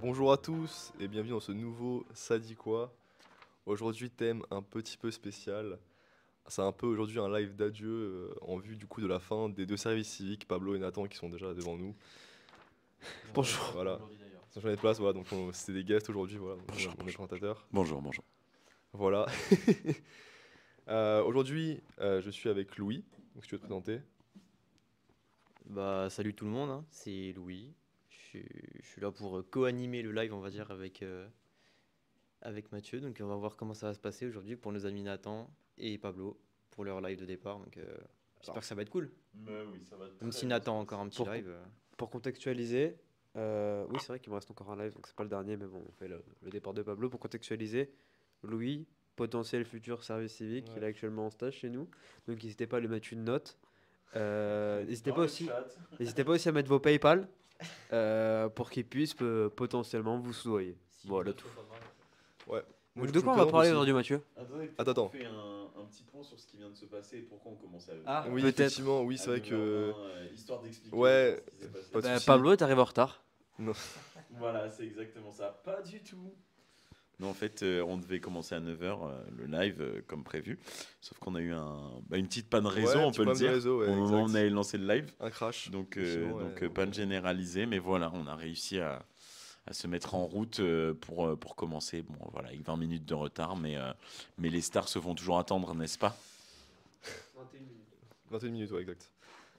Bonjour à tous et bienvenue dans ce nouveau Ça dit quoi. Aujourd'hui thème un petit peu spécial. C'est un peu aujourd'hui un live d'adieu en vue du coup de la fin des deux services civiques, Pablo et Nathan qui sont déjà devant nous. Bonjour. Voilà. Sans changer de place, voilà, donc c'est des guests aujourd'hui, voilà, donc Bonjour, on est bonjour. présentateurs. Bonjour, bonjour. Voilà. Aujourd'hui je suis avec Louis, donc si tu veux te présenter. Bah, salut tout le monde, hein, c'est Louis. Je suis là pour co-animer le live, on va dire, avec Mathieu. Donc, on va voir comment ça va se passer aujourd'hui pour nos amis Nathan et Pablo pour leur live de départ. Donc, j'espère que ça va être cool. Mais oui, ça va Même si Nathan a encore un petit Pour- live. Pour contextualiser, oui, c'est vrai qu'il me reste encore un live, donc c'est pas le dernier, mais bon, on fait le départ de Pablo. Pour contextualiser, Louis, potentiel futur service civique, il est Ouais. actuellement en stage chez nous, donc n'hésitez pas à lui mettre une note. N'hésitez pas aussi à mettre vos PayPal pour qu'il puisse potentiellement vous soudoyer. Voilà tout. Ouais. Moi, Donc je de me quoi on va présente parler aussi. aujourd'hui, Mathieu? Attendez, Attends. on fait un petit point sur ce qui vient de se passer et pourquoi on commence à le Ah, Oui, peut-être. effectivement, oui, c'est vrai que. histoire d'expliquer Ouais, ce qui s'est passé. pas de soucis. Pablo, t'arrives en retard. Voilà, c'est exactement ça. Pas du tout. Non, en fait, on devait commencer à 9h le live comme prévu. Sauf qu'on a eu une petite panne réseau, Ouais, on petit peut le problème de dire. réseau, ouais, Au moment où on exact. avait lancé le live. Un crash. Donc, Mais sinon, ouais, panne généralisée. Mais voilà, on a réussi à se mettre en route pour commencer. Bon, voilà, avec 20 minutes de retard. Mais les stars se font toujours attendre, n'est-ce pas? 21 minutes, ouais, exact.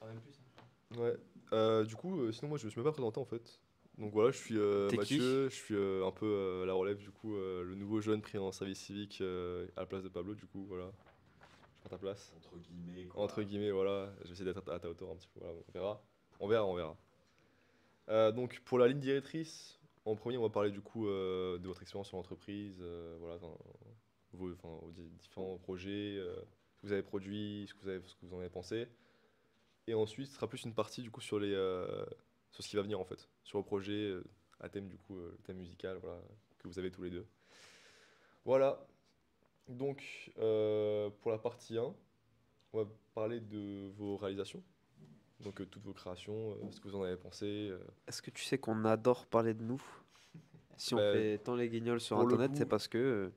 même plus. Ouais. Du coup, sinon, moi, je me suis même pas présenté en fait. Donc voilà, je suis T'es Mathieu, je suis un peu à la relève, du coup, le nouveau jeune pris en service civique à la place de Pablo, du coup, voilà. Je prends ta place. Entre guillemets. Quoi. Entre guillemets, voilà. Je vais essayer d'être à ta hauteur un petit peu, voilà. On verra. On verra. Donc, pour la ligne directrice, en premier, on va parler du coup de votre expérience sur l'entreprise, voilà, vos différents projets, ce que vous avez produit, ce que vous en avez pensé. Et ensuite, ce sera plus une partie du coup sur ce qui va venir en fait, sur vos projets à thème du coup, le thème musical, voilà, que vous avez tous les deux. Voilà. Donc, pour la partie 1, on va parler de vos réalisations. Donc, toutes vos créations, ce que vous en avez pensé. Est-ce que tu sais qu'on adore parler de nous? Si on Bah, fait tant les guignols sur pour le internet, coup- c'est parce que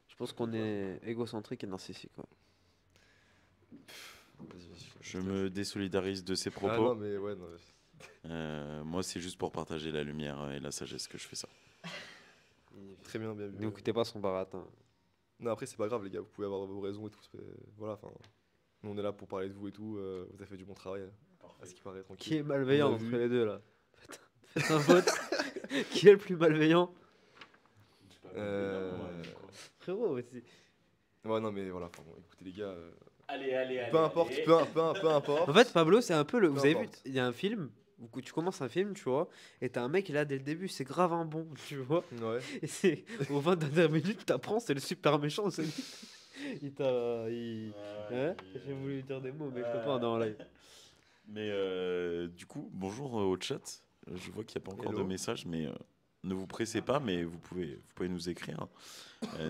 je pense qu'on est égocentrique et narcissique. Ouais. Je me désolidarise de ces Ah non, propos. mais ouais, non, Moi, c'est juste pour partager la lumière et la sagesse que je fais ça. très bien, bien vu. N'écoutez pas son baratin. Non, après, c'est pas grave, les gars, vous pouvez avoir vos raisons et tout. Voilà, enfin, nous on est là pour parler de vous et tout. Vous avez fait du bon travail, à ce qui paraît, tranquille. Qui est malveillant On a entre vu. les deux là? Faites un vote. Qui est le plus malveillant? Euh, Frérot, aussi. Ouais, non, mais voilà, enfin, bon, écoutez, les gars, Allez. peu importe, peu importe. En fait, Pablo, c'est un peu le. Peu Vous avez vu, importe. il y a un film où tu commences un film, tu vois, et t'as un mec là dès le début, c'est grave un bon, tu vois. Ouais. Et c'est aux 20 dernières minutes, t'apprends, c'est le super méchant, c'est lui. Il t'a. Hein? J'ai voulu dire des mots, mais je peux pas dans live. Mais du coup, bonjour au chat. Je vois qu'il n'y a pas encore Hello. de messages, mais ne vous pressez pas, mais vous pouvez nous écrire.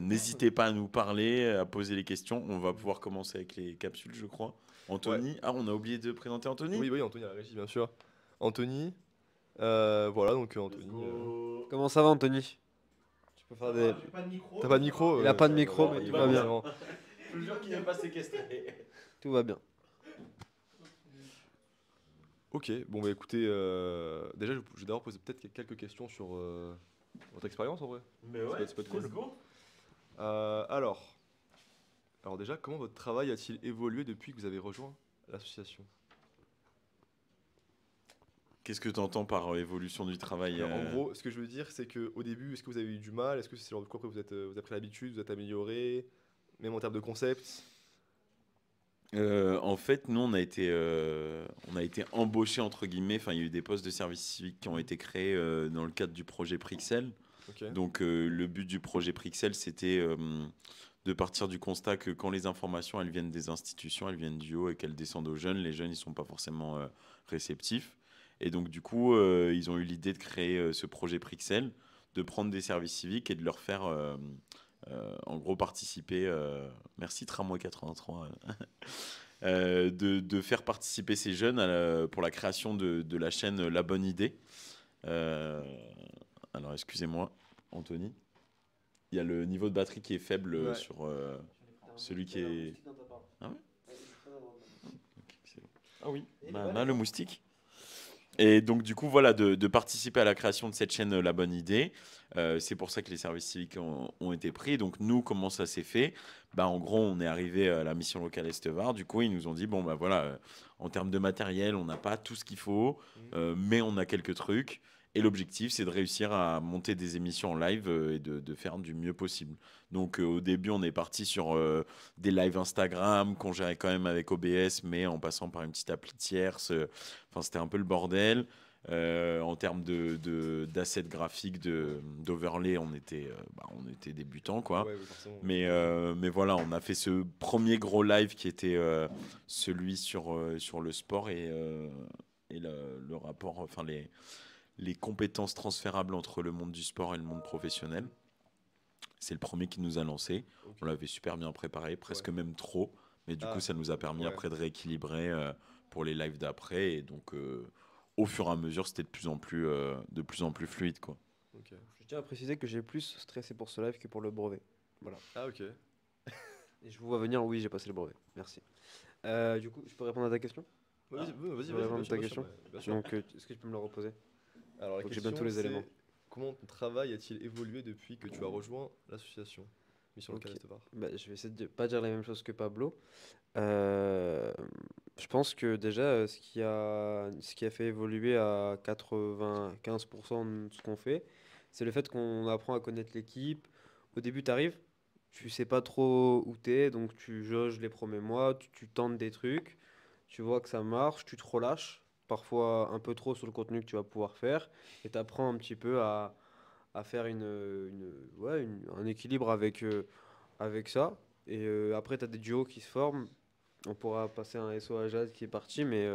N'hésitez pas à nous parler, à poser les questions. On va pouvoir commencer avec les capsules, je crois. Anthony, on a oublié de présenter Anthony. Oui, Anthony à la régie, bien sûr. Anthony, voilà, donc Anthony. Comment ça va, Anthony? Tu peux faire des. J'ai pas de micro. T'as pas de micro Il a pas de micro, mais il tout va va bien. forcément. Je jure qu'il n'est pas séquestré. Tout va bien. Ok, bon, bah écoutez, déjà, je vais d'abord poser peut-être quelques questions sur votre expérience en vrai. Mais ouais, ça peut être cool. let's go. Alors déjà, comment votre travail a-t-il évolué depuis que vous avez rejoint l'association? Qu'est-ce que tu entends par évolution du travail Alors, en gros, ce que je veux dire, c'est qu'au début, est-ce que vous avez eu du mal? Est-ce que c'est genre de quoi après vous avez pris l'habitude, vous êtes amélioré, même en termes de concept? En fait, nous, on a été embauchés, entre guillemets. Enfin, il y a eu des postes de service civique qui ont été créés dans le cadre du projet Prixel. Ok. Donc, le but du projet Prixel, c'était de partir du constat que quand les informations, elles viennent des institutions, elles viennent du haut et qu'elles descendent aux jeunes, les jeunes, ils ne sont pas forcément réceptifs. Et donc, du coup, ils ont eu l'idée de créer ce projet Prixel, de prendre des services civiques et de leur faire, en gros, participer. Merci Tramway 83. De faire participer ces jeunes pour la création de la chaîne La Bonne Idée. Alors, excusez-moi, Anthony. Il y a le niveau de batterie qui est faible sur celui qui est. Ah ouais. Ah oui, le moustique. Et donc, du coup, voilà, de participer à la création de cette chaîne La Bonne Idée. C'est pour ça que les services civiques ont été pris. Donc, nous, comment ça s'est fait? En gros, on est arrivé à la mission locale Estevar. Du coup, ils nous ont dit, bon, voilà, en termes de matériel, on n'a pas tout ce qu'il faut, mais on a quelques trucs. Et l'objectif, c'est de réussir à monter des émissions en live et de faire du mieux possible. Donc, au début, on est parti sur des lives Instagram qu'on gérait quand même avec OBS, mais en passant par une petite appli tierce. Enfin, c'était un peu le bordel. En termes d'assets graphiques, d'overlay, on était débutants, quoi. Ouais, oui, forcément. Mais voilà, on a fait ce premier gros live qui était celui sur le sport et le rapport, enfin les compétences transférables entre le monde du sport et le monde professionnel. C'est le premier qui nous a lancé. Ok. On l'avait super bien préparé, presque même trop. Mais du coup, ça nous a permis après de rééquilibrer pour les lives d'après. Et donc, au fur et à mesure, c'était de plus en plus fluide, quoi. Ok. Je tiens à préciser que j'ai plus stressé pour ce live que pour le brevet. Voilà. Ah, ok. Et je vous vois venir, oui, j'ai passé le brevet. Merci. Du coup, je peux répondre à ta question? Vas-y, Je vas-y, vais répondre à ta bien question. sûr, bien sûr. Donc, est-ce que tu peux me le reposer? Alors, la Donc, j'ai question, bien tous les c'est éléments. comment ton travail a-t-il évolué depuis que tu as rejoint l'association Mission Locale Ok. Estevar? Je vais essayer de pas dire la même chose que Pablo. Je pense que déjà, ce qui a fait évoluer à 95% de ce qu'on fait, c'est le fait qu'on apprend à connaître l'équipe. Au début, tu arrives, tu sais pas trop où t'es, donc tu jauges les premiers mois, tu tentes des trucs, tu vois que ça marche, tu te relâches, parfois un peu trop sur le contenu que tu vas pouvoir faire, et tu apprends un petit peu à faire un équilibre avec ça. Et après, tu as des duos qui se forment. On pourra passer un SO à Jade qui est parti, mais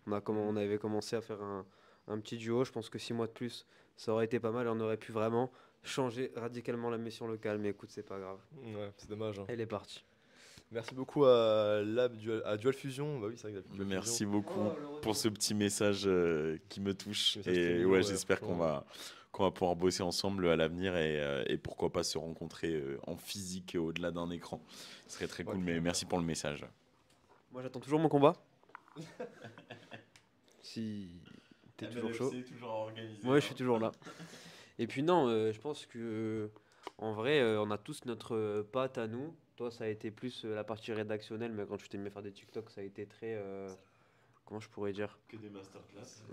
on avait commencé à faire un petit duo. Je pense que 6 mois de plus, ça aurait été pas mal. On aurait pu vraiment changer radicalement la mission locale. Mais écoute, c'est pas grave. Ouais, c'est dommage, hein. Elle est partie. Merci beaucoup à Dual Fusion. Bah oui, c'est vrai que Dual Merci Fusion. beaucoup pour ce petit message qui me touche. Message très Et mignon, ouais, ouais, j'espère qu'on franchement. va pouvoir bosser ensemble à l'avenir et pourquoi pas se rencontrer en physique au-delà d'un écran. Ce serait très Ouais, cool, mais clairement. merci pour le message. Moi, j'attends toujours mon combat. Si t'es toujours chaud. toujours organisé. Moi, je suis toujours là. Et puis non, je pense que en vrai, on a tous notre patte à nous. Toi, ça a été plus la partie rédactionnelle, mais quand tu t'es mis à faire des TikTok, ça a été très. Comment je pourrais dire? Que des masterclass.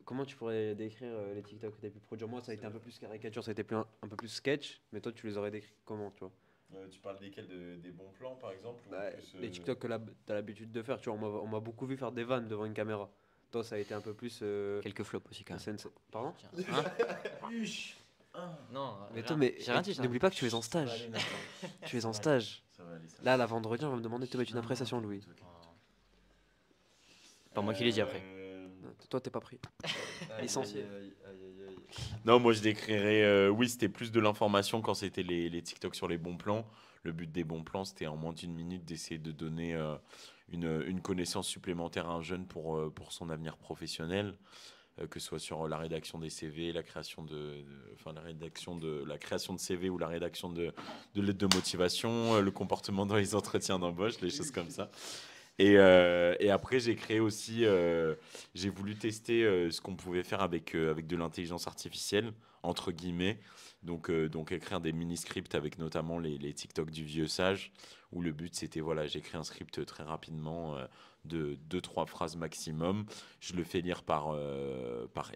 Comment tu pourrais décrire les TikTok que tu as pu produire? Moi, ça a été un peu plus caricature, ça a été un peu plus sketch, mais toi, tu les aurais décrits comment, tu vois? Tu parles desquels des bons plans, par exemple Les TikTok que tu as l'habitude de faire, tu vois, on m'a beaucoup vu faire des vannes devant une caméra. Toi, ça a été un peu plus. Quelques flops aussi, quand même. sensei. Pardon? Tiens. Hein Non, Mais toi, mais j'ai rien dit, ça. n'oublie pas que tu es en stage. Tu es en stage. Là, la vendredi, on va me demander de te mettre une appréciation, Louis. Pas moi qui l'ai dit après. Toi, t'es pas pris. Licencié. Non, moi je décrirais. Oui, c'était plus de l'information quand c'était les TikTok sur les bons plans. Le but des bons plans, c'était en moins d'une minute d'essayer de donner une connaissance supplémentaire à un jeune pour son avenir professionnel, que ce soit sur la rédaction des CV, la création la création de CV ou la rédaction de lettres de motivation, le comportement dans les entretiens d'embauche, les choses comme ça. Et après, j'ai créé aussi, j'ai voulu tester ce qu'on pouvait faire avec de l'intelligence artificielle, entre guillemets. Donc écrire des mini-scripts avec notamment les TikTok du vieux sage, où le but c'était, voilà, j'écris un script très rapidement de 2-3 phrases maximum. Je le fais lire par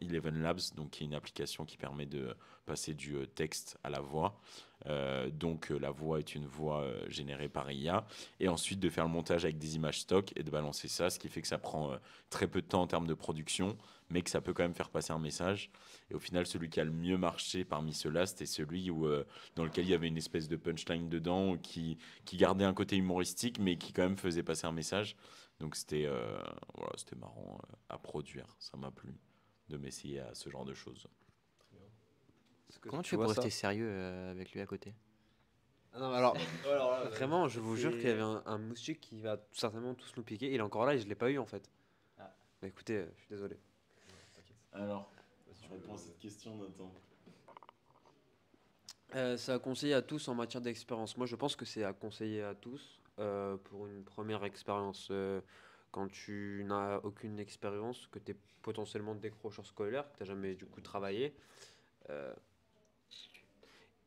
Eleven Labs, donc qui est une application qui permet de passer du texte à la voix. La voix est une voix générée par IA, et ensuite de faire le montage avec des images stock et de balancer ça, ce qui fait que ça prend très peu de temps en termes de production, mais que ça peut quand même faire passer un message. Et au final, celui qui a le mieux marché parmi ceux-là, c'était celui dans lequel il y avait une espèce de punchline dedans qui gardait un côté humoristique, mais qui quand même faisait passer un message. Donc c'était marrant à produire, ça m'a plu de m'essayer à ce genre de choses. Comment tu fais pour rester sérieux avec lui à côté? Ah non, alors, vraiment, je vous jure qu'il y avait un moustique qui va certainement tous nous piquer. Il est encore là et je l'ai pas eu en fait. Ah. Bah écoutez, je suis désolé. Alors, Réponds à cette question, Nathan. C'est à conseiller à tous en matière d'expérience. Moi, je pense que c'est à conseiller à tous pour une première expérience. Quand tu n'as aucune expérience, que tu es potentiellement décrocheur scolaire, que tu n'as jamais du coup travaillé, euh,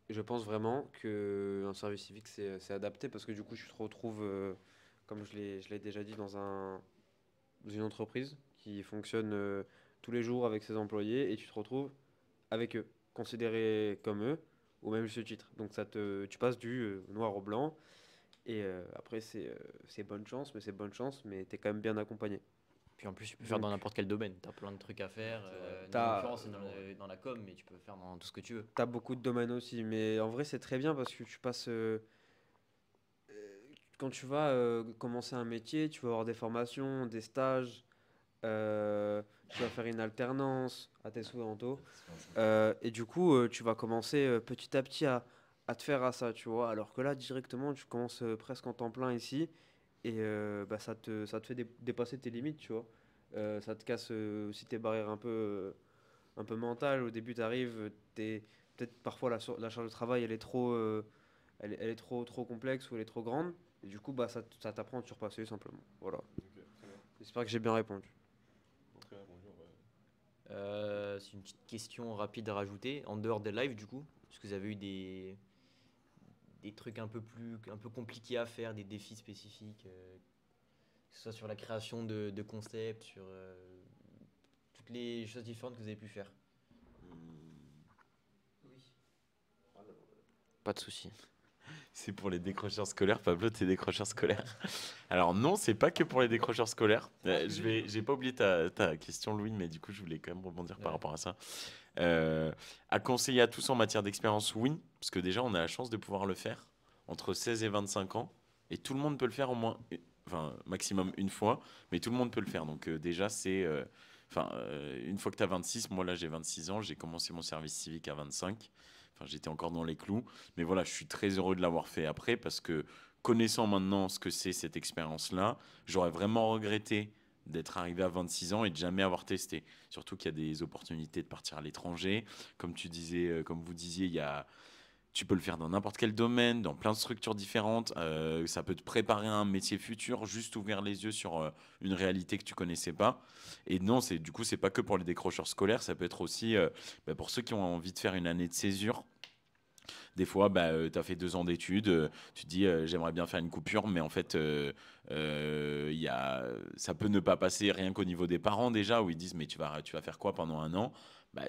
je pense vraiment qu'un service civique, c'est adapté parce que du coup, tu te retrouves, comme je l'ai déjà dit, dans une entreprise qui fonctionne tous les jours avec ses employés et tu te retrouves avec eux, considéré comme eux, au même ce titre. Donc tu passes du noir au blanc et après c'est bonne chance, mais tu es quand même bien accompagné. Puis en plus, tu peux faire Donc dans n'importe quel domaine. Tu as plein de trucs à faire. C'est vrai. Nous, en t'as l'occurrence, c'est dans la com, mais tu peux faire dans tout ce que tu veux. as beaucoup de domaines aussi, mais en vrai c'est très bien parce que tu passes quand tu vas commencer un métier, tu vas avoir des formations, des stages, tu vas faire une alternance à tes souhaits Anto. Et du coup, tu vas commencer petit à petit à te faire à ça, tu vois. Alors que là, directement, tu commences presque en temps plein ici. Et bah, ça te fait dépasser tes limites, tu vois. Ça te casse aussi tes barrières un peu mentales. Au début, tu arrives, peut-être parfois la charge de travail, elle est elle est trop complexe ou elle est trop grande. Et du coup, bah, ça t'apprend à te surpasser simplement. Voilà. Ok, très bien. J'espère que j'ai bien répondu. Bon, très bien répondu, en vrai. C'est une petite question rapide à rajouter. En dehors des lives, du coup, est-ce que vous avez eu des trucs un peu compliqués à faire, des défis spécifiques, que ce soit sur la création de concepts, sur toutes les choses différentes que vous avez pu faire? Pas de souci. C'est pour les décrocheurs scolaires. Pablo, t'es décrocheur scolaire. Alors non, c'est pas que pour les décrocheurs scolaires. J'ai pas oublié ta question, Louis, mais du coup, je voulais quand même rebondir par Ouais. rapport à ça. À conseiller à tous en matière d'expérience, oui, parce que déjà, on a la chance de pouvoir le faire entre 16 et 25 ans, et tout le monde peut le faire au moins, enfin, maximum une fois, mais tout le monde peut le faire. Donc déjà, une fois que tu as 26, moi là, j'ai 26 ans, j'ai commencé mon service civique à 25. Enfin, j'étais encore dans les clous, mais voilà, je suis très heureux de l'avoir fait après parce que connaissant maintenant ce que c'est cette expérience-là, j'aurais vraiment regretté d'être arrivé à 26 ans et de jamais avoir testé. Surtout qu'il y a des opportunités de partir à l'étranger. Comme tu disais, comme vous disiez, tu peux le faire dans n'importe quel domaine, dans plein de structures différentes. Ça peut te préparer à un métier futur, juste ouvrir les yeux sur une réalité que tu connaissais pas. Et non, du coup, c'est pas que pour les décrocheurs scolaires, ça peut être aussi pour ceux qui ont envie de faire une année de césure. Des fois, tu as fait 2 ans d'études, tu te dis j'aimerais bien faire une coupure, mais en fait, ça peut ne pas passer rien qu'au niveau des parents déjà, où ils disent mais tu vas faire quoi pendant un an?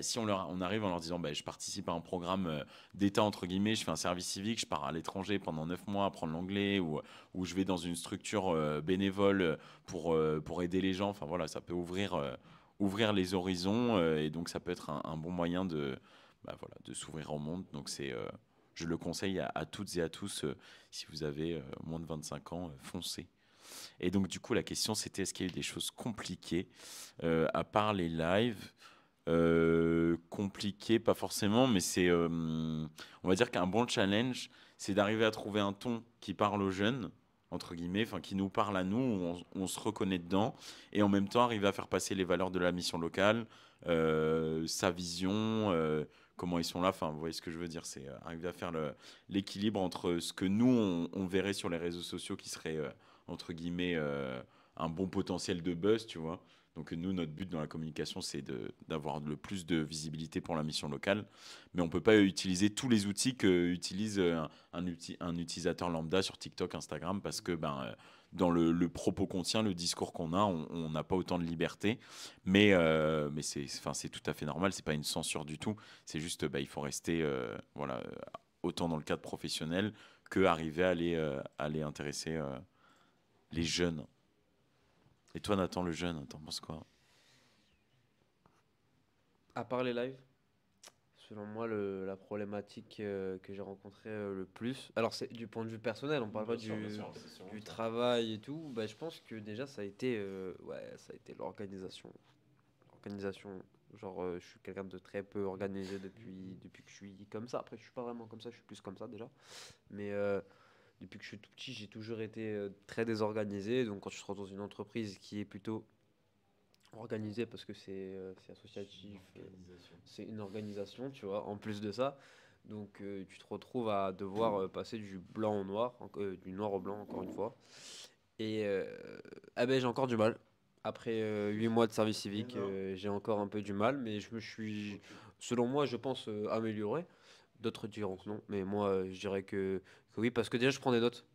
Si on arrive en leur disant je participe à un programme d'État, entre guillemets, je fais un service civique, je pars à l'étranger pendant 9 mois apprendre l'anglais, ou je vais dans une structure bénévole pour aider les gens, enfin voilà, ça peut ouvrir les horizons, et donc ça peut être un bon moyen de s'ouvrir au monde. Donc je le conseille à toutes et à tous, si vous avez moins de 25 ans, foncez. Et donc, du coup, la question, c'était est-ce qu'il y a eu des choses compliquées à part les lives? Compliquées, pas forcément, mais on va dire qu'un bon challenge, c'est d'arriver à trouver un ton qui parle aux jeunes, entre guillemets, enfin qui nous parle à nous, où on se reconnaît dedans, et en même temps arriver à faire passer les valeurs de la mission locale, sa vision, comment ils sont là, enfin vous voyez ce que je veux dire, c'est arriver à faire l'équilibre entre ce que nous on verrait sur les réseaux sociaux qui serait entre guillemets un bon potentiel de buzz, tu vois. Donc nous, notre but dans la communication, c'est d'avoir le plus de visibilité pour la mission locale, mais on peut pas utiliser tous les outils que utilise un utilisateur lambda sur TikTok, Instagram, parce que dans le propos qu'on tient, le discours qu'on a, on n'a pas autant de liberté, mais c'est tout à fait normal, c'est pas une censure du tout, c'est juste il faut rester voilà, autant dans le cadre professionnel que arriver à aller intéresser les jeunes. Et toi, Nathan, le jeune, t'en penses quoi? À part les lives, selon moi, la problématique que j'ai rencontrée le plus, alors c'est du point de vue personnel, on parle pas du travail et tout, bah, je pense que déjà ça a été l'organisation. L'organisation, genre je suis quelqu'un de très peu organisé depuis que je suis comme ça. Après, je suis pas vraiment comme ça, je suis plus comme ça déjà. Mais depuis que je suis tout petit, j'ai toujours été très désorganisé. Donc quand tu te retrouves dans une entreprise qui est plutôt organisé parce que c'est associatif, c'est une organisation, tu vois, en plus de ça. Donc tu te retrouves à devoir passer du blanc au noir, du noir au blanc encore une fois. Et ah ben, j'ai encore du mal. Après 8 mois de service civique, j'ai encore un peu du mal, mais je me suis, selon moi, je pense amélioré. D'autres diront que non, mais moi je dirais que oui, parce que déjà je prends des notes.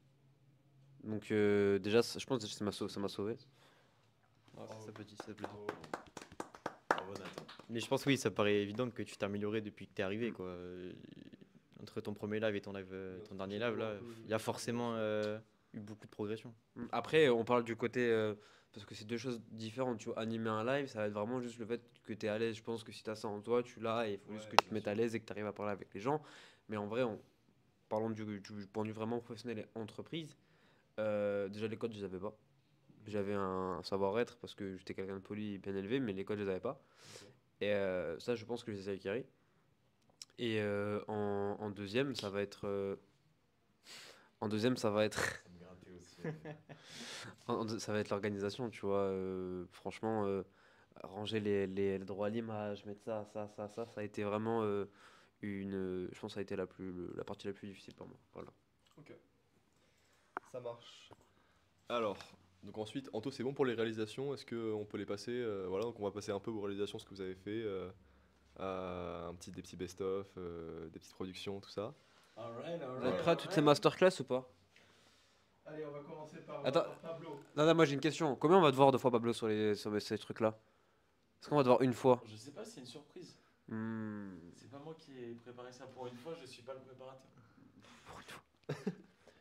Donc déjà, je pense que ça m'a sauvé. Ah, ça peut dire, ça peut dire. Bravo, Nathan. Mais je pense oui, ça paraît évident que tu t'es amélioré depuis que t'es arrivé quoi. Entre ton premier live et ton live, ton dernier live là, il y a forcément eu beaucoup de progression. Après, on parle du côté. Parce que c'est deux choses différentes. Tu vois, animer un live, ça va être vraiment juste le fait que tu es à l'aise. Je pense que si tu as ça en toi, tu l'as et il faut juste que tu te mettes à l'aise et que tu arrives à parler avec les gens. Mais en vrai, parlons du point de vue vraiment professionnel et entreprise. Déjà, les codes, je les avais pas. J'avais un savoir-être parce que j'étais quelqu'un de poli et bien élevé, mais les codes, je les avais pas. Et ça, je pense que je les ai acquis. Et en deuxième, ça va être. En deuxième, ça va être. Ça me grattait aussi. Ça va être l'organisation, tu vois. Franchement, ranger les droits à l'image, mettre ça a été vraiment je pense que ça a été la partie la plus difficile pour moi. Voilà. Ok. Ça marche. Alors, donc ensuite, Anto, c'est bon pour les réalisations. Est-ce qu'on peut les passer voilà, donc on va passer un peu aux réalisations, ce que vous avez fait, à des petits best-of, des petites productions, tout ça. Vous êtes prêts à toutes ces masterclass ou pas? Allez, on va commencer par, Attends. par Pablo. Non, moi j'ai une question. Combien on va te voir deux fois, Pablo, sur ces trucs-là? Est-ce qu'on va te voir une fois? Je sais pas, c'est une surprise. Hmm. C'est pas moi qui ai préparé ça pour une fois, je suis pas le préparateur.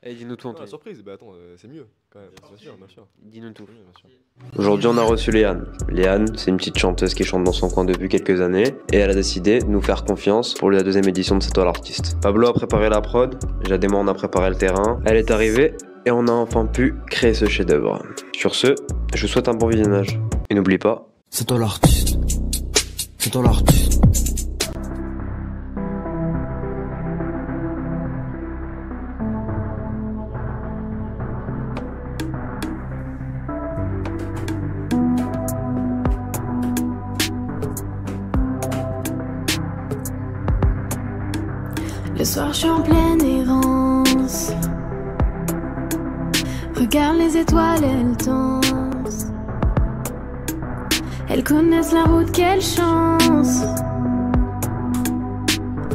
Eh, dis-nous tout, Non, la Anthony. surprise, bah attends, c'est mieux quand même. Bien Bien sûr, bien sûr. Dis-nous tout. C'est mieux, bien sûr. Aujourd'hui, on a reçu Léane. Léane, c'est une petite chanteuse qui chante dans son coin depuis quelques années et elle a décidé de nous faire confiance pour la deuxième édition de C'est toi l'artiste. Pablo a préparé la prod, Jade et moi on a préparé le terrain. Elle est arrivée et on a enfin pu créer ce chef-d'œuvre. Sur ce, je vous souhaite un bon visionnage. Et n'oublie pas, C'est toi l'artiste. C'est toi l'artiste. Le soir, je suis en pleine errance. Regarde les étoiles, elles dansent. Elles connaissent la route, quelle chance.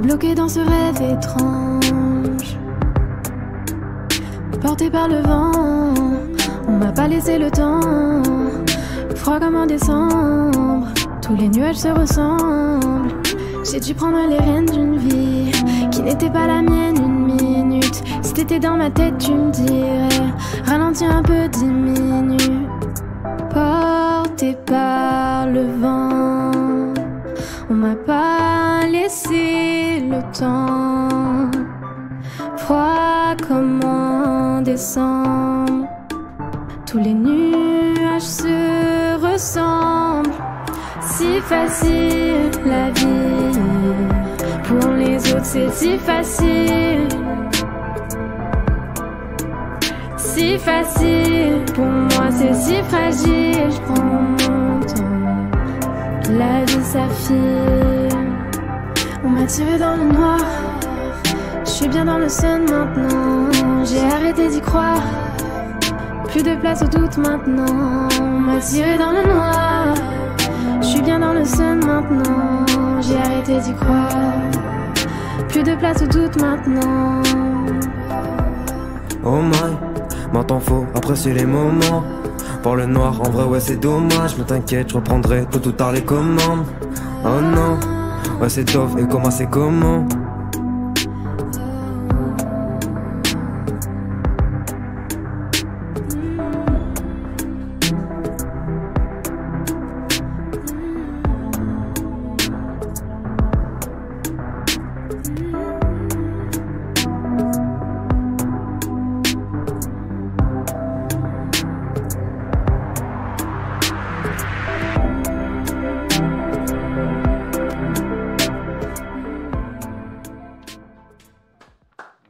Bloquée dans ce rêve étrange. Portée par le vent, on m'a pas laissé le temps. Froid comme en décembre, tous les nuages se ressemblent. J'ai dû prendre les rênes d'une vie qui n'était pas la mienne une minute. Si t'étais dans ma tête, tu me dirais ralentis un peu, diminue. Porté par le vent, on m'a pas laissé le temps. Froid comme en décembre, tous les nuages se ressemblent. Si facile la vie, pour les autres c'est si facile. Si facile, pour moi c'est si fragile. Je prends mon temps, la vie s'affile. On m'a tiré dans le noir, je suis bien dans le sun maintenant. J'ai arrêté d'y croire, plus de place au doute maintenant. On m'a tiré dans le noir, je suis bien dans le sun maintenant. J'ai arrêté d'y croire, plus de place au doute maintenant. Oh my, maintenant faut apprécier les moments. Pour le noir, en vrai ouais c'est dommage. Mais t'inquiète, je reprendrai tôt ou tard les commandes. Oh non, ouais c'est tough et comment c'est comment.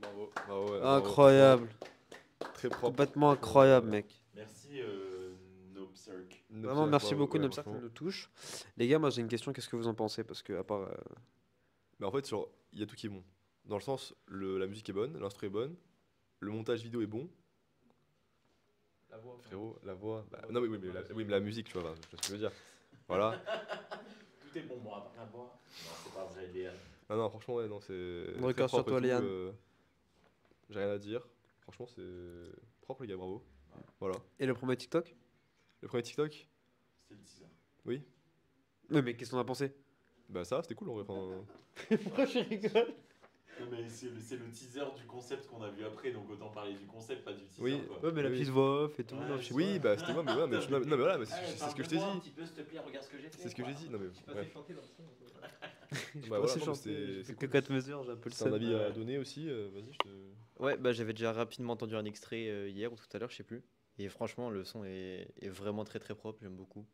Bravo, bravo, ouais, bravo. Incroyable. Très propre. Complètement incroyable, mec. Merci, Nopsirk. Vraiment, merci beaucoup, ouais, Nopsa, ça franchement. nous touche. Les gars, moi j'ai une question, qu'est-ce que vous en pensez? Parce que, à part. Mais en fait, genre, il y a tout qui est bon. Dans le sens, la musique est bonne, l'instru est bonne, le montage vidéo est bon. La voix. Frérot, la voix. Non, oui, mais la musique, tu vois, enfin, je sais ce que je veux dire. Voilà. Tout est bon, moi, à part la voix. Non, c'est pas vrai, Léa. Non, franchement, ouais, non, c'est. On très regarde sur propre et toi, tout, Léane. J'ai rien à dire. Franchement, c'est propre, les gars, bravo. Voilà. Et le premier TikTok? Le premier TikTok, C'était le teaser. oui. Oui, mais qu'est-ce qu'on a pensé? Bah, ça, c'était cool en vrai. Enfin, Pourquoi je rigole? Non, mais c'est le teaser du concept qu'on a vu après, donc autant parler du concept, pas du teaser. Oui. Quoi. Ouais, mais la Oui. petite voix off et tout. Ouais, non, je sais oui, pas. bah, c'était moi, mais ouais, mais, non, mais voilà, mais c'est ce que je t'ai dit. Un petit peu, s'il te plaît, regarde ce que j'ai fait. C'est ce que j'ai dit. Non, mais Tu bref. chanter dans le son. Bah, Pas voilà, assez non, mais chanté, c'est j'ai fait que cool. 4 mesures, j'ai un peu le C'est un seum. avis à donner aussi, vas-y, je te. Ouais, bah j'avais déjà rapidement entendu un extrait hier ou tout à l'heure, je sais plus. Et franchement, le son est vraiment très très propre, j'aime beaucoup.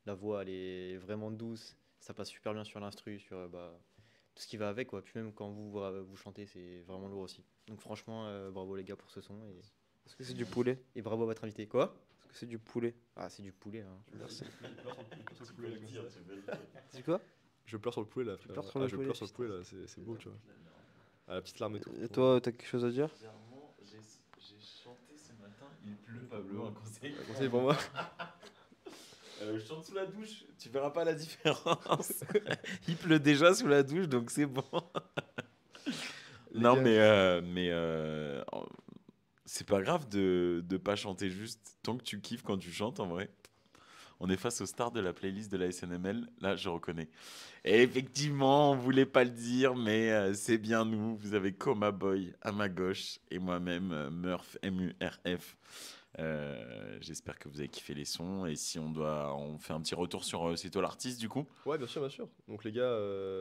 La voix, elle est vraiment douce, ça passe super bien sur l'instru, sur tout ce qui va avec, quoi. Puis même quand vous chantez, c'est vraiment lourd aussi. Donc franchement, bravo les gars pour ce son Est-ce que c'est du poulet? et bravo à votre invité. Quoi? Est-ce que c'est du poulet? Ah, c'est du poulet, hein. Merci. Tu peux le dire, tu peux le dire. C'est quoi? Je pleure sur le poulet là. frère. pleures sur le Je poulet, pleure sur le poulet là, c'est beau, tu vois. Ah, la petite larme et tout. Et toi, t'as quelque chose à dire? Bizarrement, j'ai chanté ce matin, il pleut, Pablo, un conseil. Un conseil pour moi. Je chante sous la douche, tu verras pas la différence. Il pleut déjà sous la douche, donc c'est bon. Non, mais c'est pas grave de pas chanter juste tant que tu kiffes quand tu chantes en vrai. On est face aux stars de la playlist de la SNML, là je reconnais. Et effectivement, on voulait pas le dire, mais c'est bien nous. Vous avez Coma Boy à ma gauche et moi-même, Murph, M-U-R-F. J'espère que vous avez kiffé les sons et si on fait un petit retour sur C'est toi l'artiste du coup. Ouais, bien sûr, bien sûr. Donc les gars,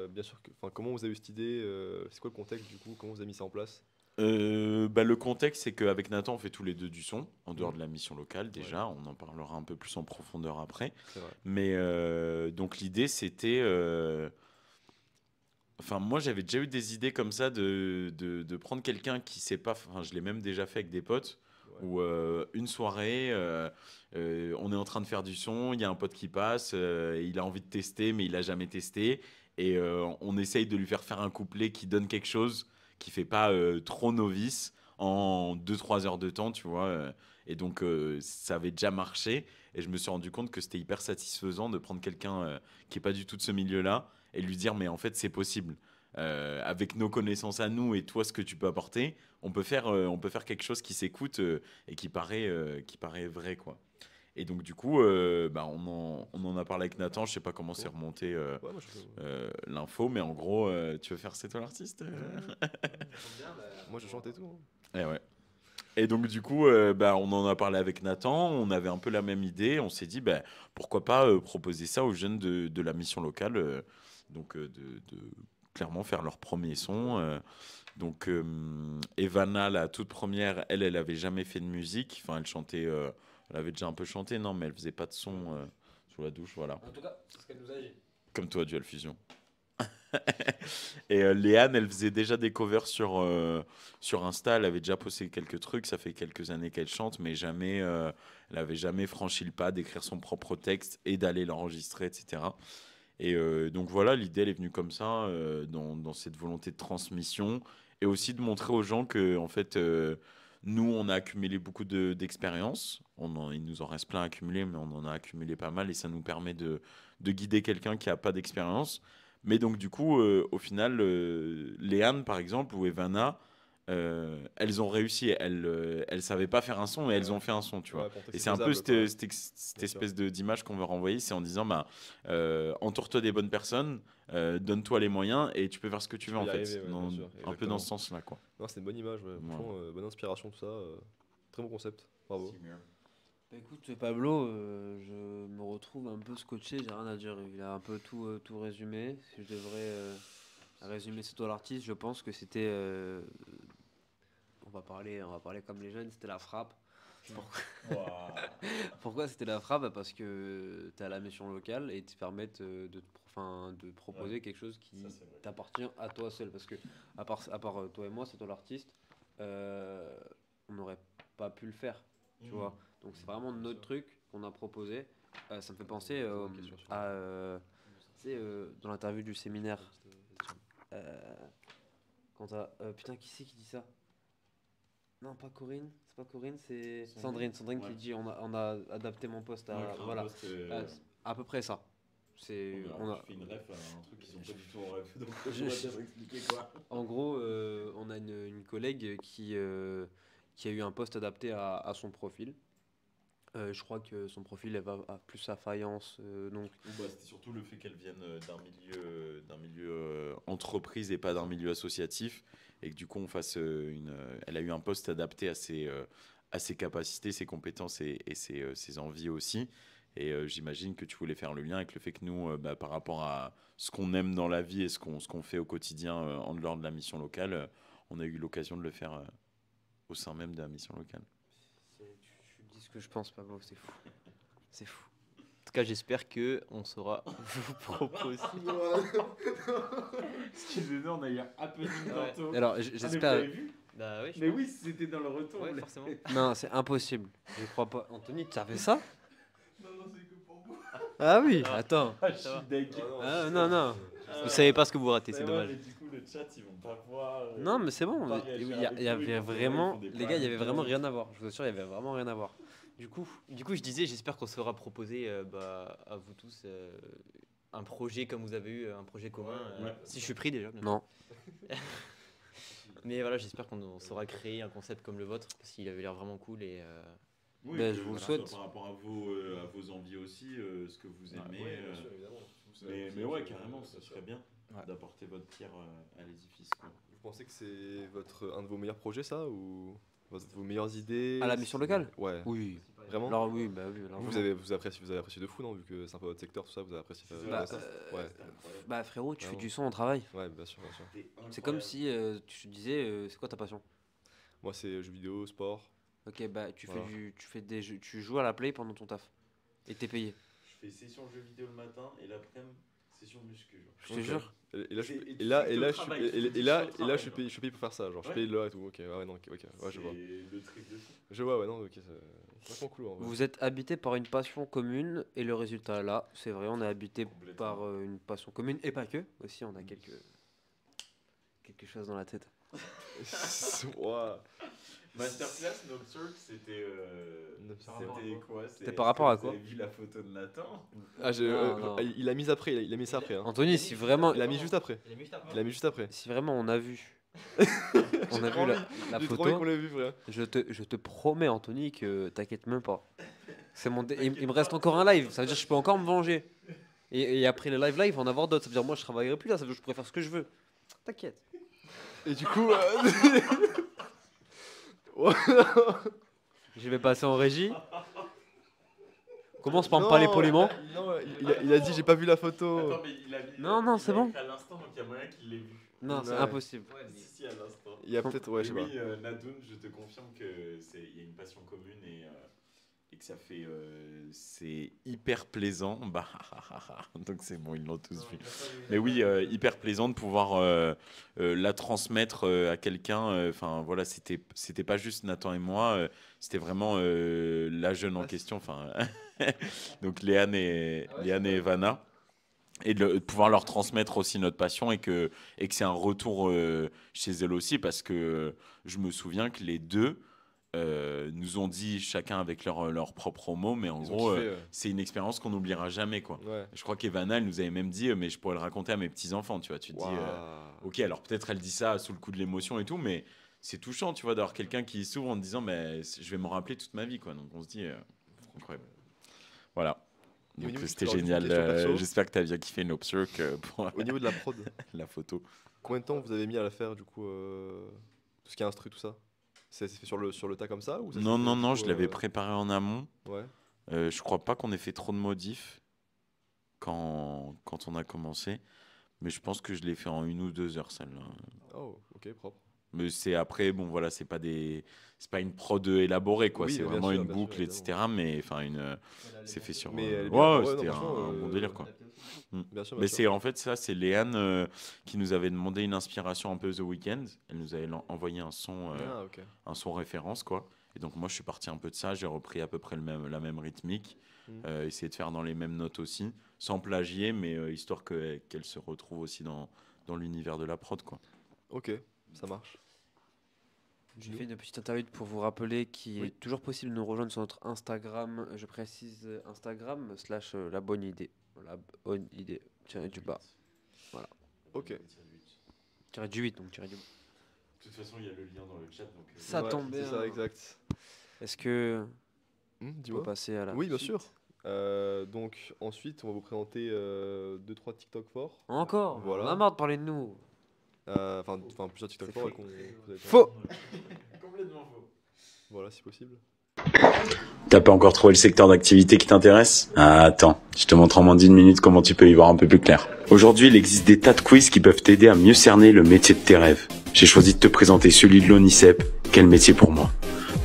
bien sûr, comment vous avez eu cette idée c'est quoi le contexte du coup? Comment vous avez mis ça en place? Le contexte c'est qu'avec Nathan on fait tous les deux du son en dehors de la mission locale déjà, on en parlera un peu plus en profondeur après. C'est vrai. Mais donc l'idée c'était enfin moi j'avais déjà eu des idées comme ça de prendre quelqu'un qui sait pas, enfin je l'ai même déjà fait avec des potes. Ouais. Où une soirée, on est en train de faire du son, il y a un pote qui passe, il a envie de tester, mais il a jamais testé, et on essaye de lui faire un couplet qui donne quelque chose, qui fait pas trop novice en 2-3 heures de temps, tu vois. Et donc ça avait déjà marché, et je me suis rendu compte que c'était hyper satisfaisant de prendre quelqu'un qui est pas du tout de ce milieu-là et lui dire mais en fait c'est possible. Avec nos connaissances à nous et toi ce que tu peux apporter, on peut faire quelque chose qui s'écoute et qui paraît vrai quoi. Et donc du coup, on en a parlé avec Nathan. Je sais pas comment c'est remonté Ouais, moi l'info, mais en gros, tu veux faire c'est toi l'artiste moi je chante et tout. Eh ouais. Et donc du coup, on en a parlé avec Nathan. On avait un peu la même idée. On s'est dit, pourquoi pas proposer ça aux jeunes de la mission locale, donc de clairement faire leur premier son. Donc Evana, la toute première, elle avait jamais fait de musique. Enfin, elle chantait, elle avait déjà un peu chanté, non, mais elle faisait pas de son sous la douche, voilà. En tout cas, c'est ce qu'elle nous a dit. Comme toi, Dual Fusion. Et Léane, elle faisait déjà des covers sur Insta. Elle avait déjà posté quelques trucs. Ça fait quelques années qu'elle chante, mais jamais, elle avait jamais franchi le pas d'écrire son propre texte et d'aller l'enregistrer, etc. Et donc voilà, l'idée elle est venue comme ça, dans cette volonté de transmission et aussi de montrer aux gens que en fait, nous on a accumulé beaucoup d'expérience. Il nous en reste plein à accumuler, mais on en a accumulé pas mal et ça nous permet de guider quelqu'un qui a pas d'expérience. Mais donc du coup, au final, Léane par exemple ou Evana, elles ont réussi. Elles savaient pas faire un son et elles ont fait un son, tu vois. Ouais, pour Et tester c'est un peu faisable, quoi. cette Bien sûr. espèce d'image qu'on veut renvoyer, c'est en disant entoure-toi des bonnes personnes, donne-toi les moyens et tu peux faire ce que tu veux peux en y fait. arriver, ouais, bien sûr, Un peu exactement. dans ce sens-là, quoi. Non, c'est une bonne image, ouais. Franchement, bonne inspiration, tout ça. Très bon concept. Bravo. Bah écoute, Pablo, je me retrouve un peu scotché, j'ai rien à dire. Il a un peu tout résumé. Si je devrais résumer C'est toi l'artiste, je pense que c'était. On va parler comme les jeunes, c'était la frappe. Pourquoi c'était la frappe? Bah parce que tu as la mission locale et te permettent de proposer quelque chose qui t'appartient à toi seul. Parce que, à part toi et moi, c'est toi l'artiste, on n'aurait pas pu le faire. Tu vois, donc c'est vraiment notre truc qu'on a proposé. Ça me fait penser Une question sur- à. Tu sais, dans l'interview du séminaire. Quand t'as. Putain, qui c'est qui dit ça? Non, pas Corinne. C'est pas Corinne, c'est Sandrine. Sandrine qui Ouais. dit on a adapté mon poste à. Ouais, créer un Voilà. poste, C'est à peu près ça. C'est. alors, On a, je fais une ref à un truc qu'ils sont pas du tout en ref, donc Je- je vais expliquer quoi. En gros, on a une collègue qui a eu un poste adapté à son profil. Je crois que son profil elle va à plus à faïence. Donc, Bah, c'était surtout le fait qu'elle vienne d'un milieu entreprise et pas d'un milieu associatif, et que du coup on fasse elle a eu un poste adapté à ses capacités, ses compétences et ses envies aussi. Et j'imagine que tu voulais faire le lien avec le fait que nous, bah, par rapport à ce qu'on aime dans la vie et ce qu'on fait au quotidien en dehors de la mission locale, on a eu l'occasion de le faire au sein même de la mission locale. tu dis ce que je pense, Pablo, c'est fou. C'est fou. En tout cas, j'espère qu'on saura vous proposer. Excusez-nous, on a eu un happening Ouais. tantôt. Alors, j'espère. vu? Bah oui, je Mais pense. oui, c'était dans le retour. Ouais, forcément. Non, c'est impossible. Je crois pas. Anthony, tu as fait ça? Non, c'est que pour vous. Ah oui, Ah. attends. Ah, je Ça va. suis deg. Ah, non, non. Vous savez pas ce que vous ratez, Mais c'est ouais, dommage. mais du coup, le chat, ils vont pas voir. Non, mais c'est bon. Pas Il réagir y, avec il y nous, avait ils font des vraiment. lives, ils font des Les gars, il y avait pranks. vraiment rien à voir. Je vous assure, il y avait vraiment rien à voir. Du coup, je disais, j'espère qu'on saura proposer à vous tous un projet comme vous avez eu, un projet commun. Ouais. Si je suis pris déjà. bien sûr. Non. Mais voilà, j'espère qu'on saura créer un concept comme le vôtre, parce qu'il avait l'air vraiment cool. Et Oui, Ben, que, je vous le voilà, souhaite. Par rapport à vos envies aussi, ce que vous aimez. Ouais, bien sûr, évidemment. Mais ouais, carrément, ça serait bien Ouais. d'apporter votre pierre à l'édifice. quoi. Vous pensez que c'est un de vos meilleurs projets, ça, ou vos meilleures idées? À la mission locale? Ouais. Oui. Vraiment? Alors, oui, bah oui. largement. Vous avez apprécié de fou, non? Vu que c'est un peu votre secteur, tout ça, vous avez apprécié Bah, ça? Ouais. Bah, frérot, tu fais Vraiment. du son au travail. Ouais, bien sûr, bien sûr. C'est comme si tu disais, c'est quoi ta passion? Moi, c'est jeux vidéo, sport. Ok, bah tu Voilà. fais des jeux, tu joues à la play pendant ton taf. Et t'es payé. Je fais session jeux vidéo le matin et l'après-midi, session muscu. genre. Je te Ok. jure. Et là, je C'est- et et tu là, fais et que là, le je suis travail, et- tu et- fais et du là, seul et là, travail, je suis payé pour faire ça. Genre, je Ouais. paye là et tout. Ok, ouais, non, ok, ouais, je vois. C'est le truc de fou. Je vois, ouais, non, ok, c'est vachement cool. En vrai. Vous êtes habité par une passion commune et le résultat est là, c'est vrai, on est habité Complètement. par une passion commune et pas que. Aussi, on a quelque chose dans la tête. Ouah. Masterclass, No Cirque, c'était. C'était quoi C'était par rapport à Vous quoi? avez vu la photo de Nathan? Ah, Non, non. il a mis après, il a mis ça après. Hein. Anthony, si vraiment, Il a mis juste après. Il a mis juste après. si vraiment on a vu, on a trop vu envie. la J'ai trop envie photo, qu'on l'ait vu, frère. je te promets, Anthony, que t'inquiète même pas. C'est il me reste encore un live, ça veut dire que je peux encore me venger. Et après le live, il va en avoir d'autres. Ça veut dire moi je travaillerai plus là, ça veut dire que je pourrais faire ce que je veux. T'inquiète. Et du coup. Je vais passer en régie. Commence par me Non, parler poliment. Non, il a dit j'ai pas vu la photo. Attends, mais il a mis. Non, non, il c'est a bon. écrit à l'instant, donc il y a moyen qu'il l'ait vu. Non, c'est Ouais. impossible. Si, à l'instant. Il y a peut-être, ouais, je sais Et pas. oui, Nadoun, je te confirme que il y a une passion commune et que ça fait. C'est hyper plaisant. Bah, donc c'est bon, ils l'ont tous vu. Mais oui, hyper plaisant de pouvoir la transmettre à quelqu'un. Enfin voilà, c'était pas juste Nathan et moi, c'était vraiment la jeune en question. Enfin, donc Léane et Evana. Et de pouvoir leur transmettre aussi notre passion et que c'est un retour chez elles aussi, parce que je me souviens que les deux nous ont dit chacun avec leur propre mots, mais en Ils ont gros kiffé, c'est une expérience qu'on n'oubliera jamais, quoi. ouais. Je crois qu'Evana, elle nous avait même dit mais je pourrais le raconter à mes petits-enfants, tu vois. Tu te dis Waouh. ok, alors peut-être elle dit ça sous le coup de l'émotion et tout, mais c'est touchant, tu vois, d'avoir quelqu'un qui s'ouvre en te disant mais je vais m'en rappeler toute ma vie, quoi. Donc on se dit c'est incroyable. Voilà. Et au Donc niveau- c'était alors, génial. une question perso. J'espère que tu as bien kiffé No Cirque pour Au niveau de la prod, la photo. combien de temps vous avez mis à la faire, du coup, tout ce qui est instru, tout ça? Ça s'est fait sur le tas comme ça, ou ça s'est Non, fait, non, du non, coup, je l'avais préparé en amont. Ouais. Je crois pas qu'on ait fait trop de modifs quand on a commencé, mais je pense que je l'ai fait en 1 ou 2 heures, celle-là. Oh, ok, propre. Mais c'est après, bon voilà, c'est pas une prod élaborée, quoi. Oui, C'est bien vraiment sûr, une bien sûr, boucle, etc. Mais enfin, c'est fait sur. Mais elle est ouais, bien, ouais, c'était non, un franchement, bon délire, quoi. Bien sûr, Mais bien c'est sûr. en fait ça, c'est Léane qui nous avait demandé une inspiration un peu The Weeknd. Elle nous avait envoyé un Ah, ok. son référence, quoi. Et donc moi je suis parti un peu de ça, j'ai repris à peu près la même rythmique. essayer de faire dans les mêmes notes aussi, sans plagier, mais histoire qu'elle se retrouve aussi dans l'univers de la prod, quoi. Ok, ça marche. J'ai fait une petite interlude pour vous rappeler qu'il Oui. est toujours possible de nous rejoindre sur notre Instagram. Je précise Instagram / la bonne idée. La bonne idée. Tiré du bas. Ok. Tiré du 8, donc tiré du bas. De toute façon, il y a le lien dans le chat. Donc, Ça Ouais, tombe c'est bien. ça, exact. Est-ce que on peut Dis-moi. passer à la Oui, bien suite? sûr. Donc ensuite, on va vous présenter 2-3 TikTok forts. Encore Voilà. On a marre de parler de nous. Enfin, plusieurs TikTok C'est forts. faux. vous avez- Faux. Complètement faux. Voilà, si possible. T'as pas encore trouvé le secteur d'activité qui t'intéresse? Ah, attends, je te montre en moins d'1 minute comment tu peux y voir un peu plus clair. Aujourd'hui, il existe des tas de quiz qui peuvent t'aider à mieux cerner le métier de tes rêves. J'ai choisi de te présenter celui de l'ONICEP. Quel métier pour moi?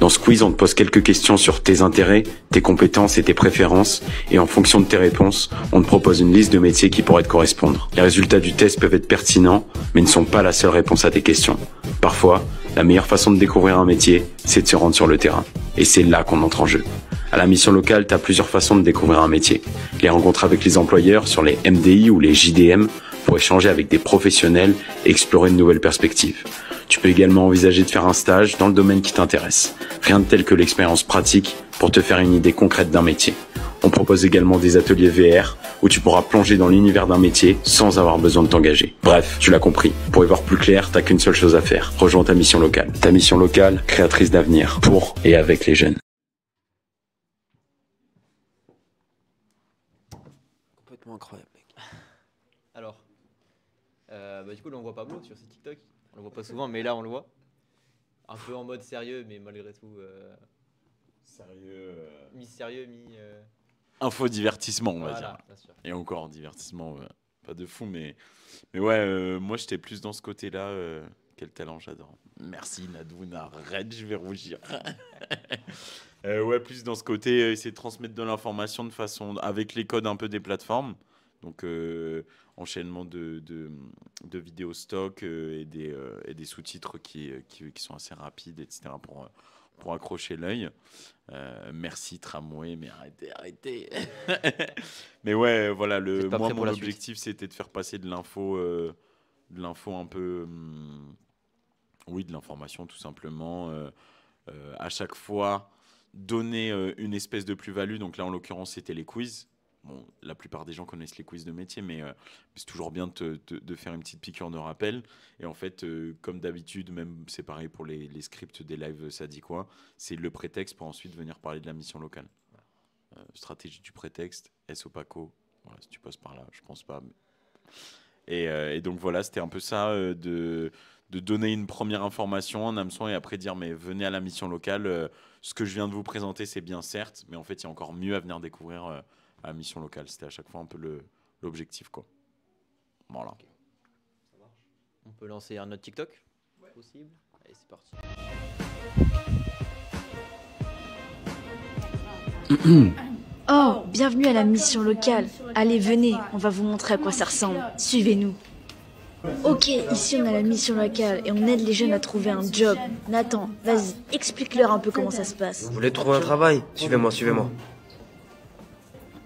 Dans ce quiz, on te pose quelques questions sur tes intérêts, tes compétences et tes préférences, et en fonction de tes réponses, on te propose une liste de métiers qui pourraient te correspondre. Les résultats du test peuvent être pertinents, mais ne sont pas la seule réponse à tes questions. Parfois, la meilleure façon de découvrir un métier, c'est de se rendre sur le terrain. Et c'est là qu'on entre en jeu. À la mission locale, t'as plusieurs façons de découvrir un métier. Les rencontres avec les employeurs sur les MDI ou les JDM pour échanger avec des professionnels et explorer de nouvelles perspectives. Tu peux également envisager de faire un stage dans le domaine qui t'intéresse. Rien de tel que l'expérience pratique pour te faire une idée concrète d'un métier. On propose également des ateliers VR où tu pourras plonger dans l'univers d'un métier sans avoir besoin de t'engager. Bref, tu l'as compris. Pour y voir plus clair, t'as qu'une seule chose à faire. Rejoins ta mission locale. Ta mission locale, créatrice d'avenir pour et avec les jeunes. Complètement incroyable, mec. Alors, du coup, là, on voit Pablo sur ses TikTok. On le voit pas souvent, mais là, on le voit. Un peu en mode sérieux, mais malgré tout, Sérieux. mi-sérieux, mi... Info divertissement, on va voilà, dire. bien sûr. Et encore divertissement, pas de fou, mais ouais, moi j'étais plus dans ce côté-là. Quel talent, j'adore. Merci Nadoun, arrête, je vais rougir. Ouais, plus dans ce côté, essayer de transmettre de l'information de façon avec les codes un peu des plateformes. Donc enchaînement de vidéos stock et des sous-titres qui sont assez rapides, etc. pour accrocher l'œil. Merci Tramway, mais arrêtez. Mais ouais, voilà, Vous êtes pas moi prêt pour mon la objectif c'était de faire passer de l'info un peu, oui, de l'information tout simplement. À chaque fois donner une espèce de plus-value. Donc là en l'occurrence c'était les quiz. Bon, la plupart des gens connaissent les quiz de métier, mais c'est toujours bien de faire une petite piqûre de rappel. Et en fait, comme d'habitude, même c'est pareil pour les scripts des lives, ça dit quoi? C'est le prétexte pour ensuite venir parler de la mission locale. Stratégie du prétexte, SOPACO. Voilà, si tu passes par là, je pense pas. Et donc voilà, c'était un peu ça, de donner une première information en hameçon et après dire mais venez à la mission locale. Ce que je viens de vous présenter, c'est bien certes, mais en fait, il y a encore mieux à venir découvrir à la mission locale. C'était à chaque fois un peu l'objectif, quoi. Voilà. On peut lancer un autre TikTok possible. Allez, c'est parti. Oh, bienvenue à la mission locale. Allez, venez, on va vous montrer à quoi ça ressemble. Suivez-nous. Ok, ici on a la mission locale et on aide les jeunes à trouver un job. Nathan, vas-y, explique-leur un peu comment ça se passe. Vous voulez trouver un travail? Suivez-moi, suivez-moi.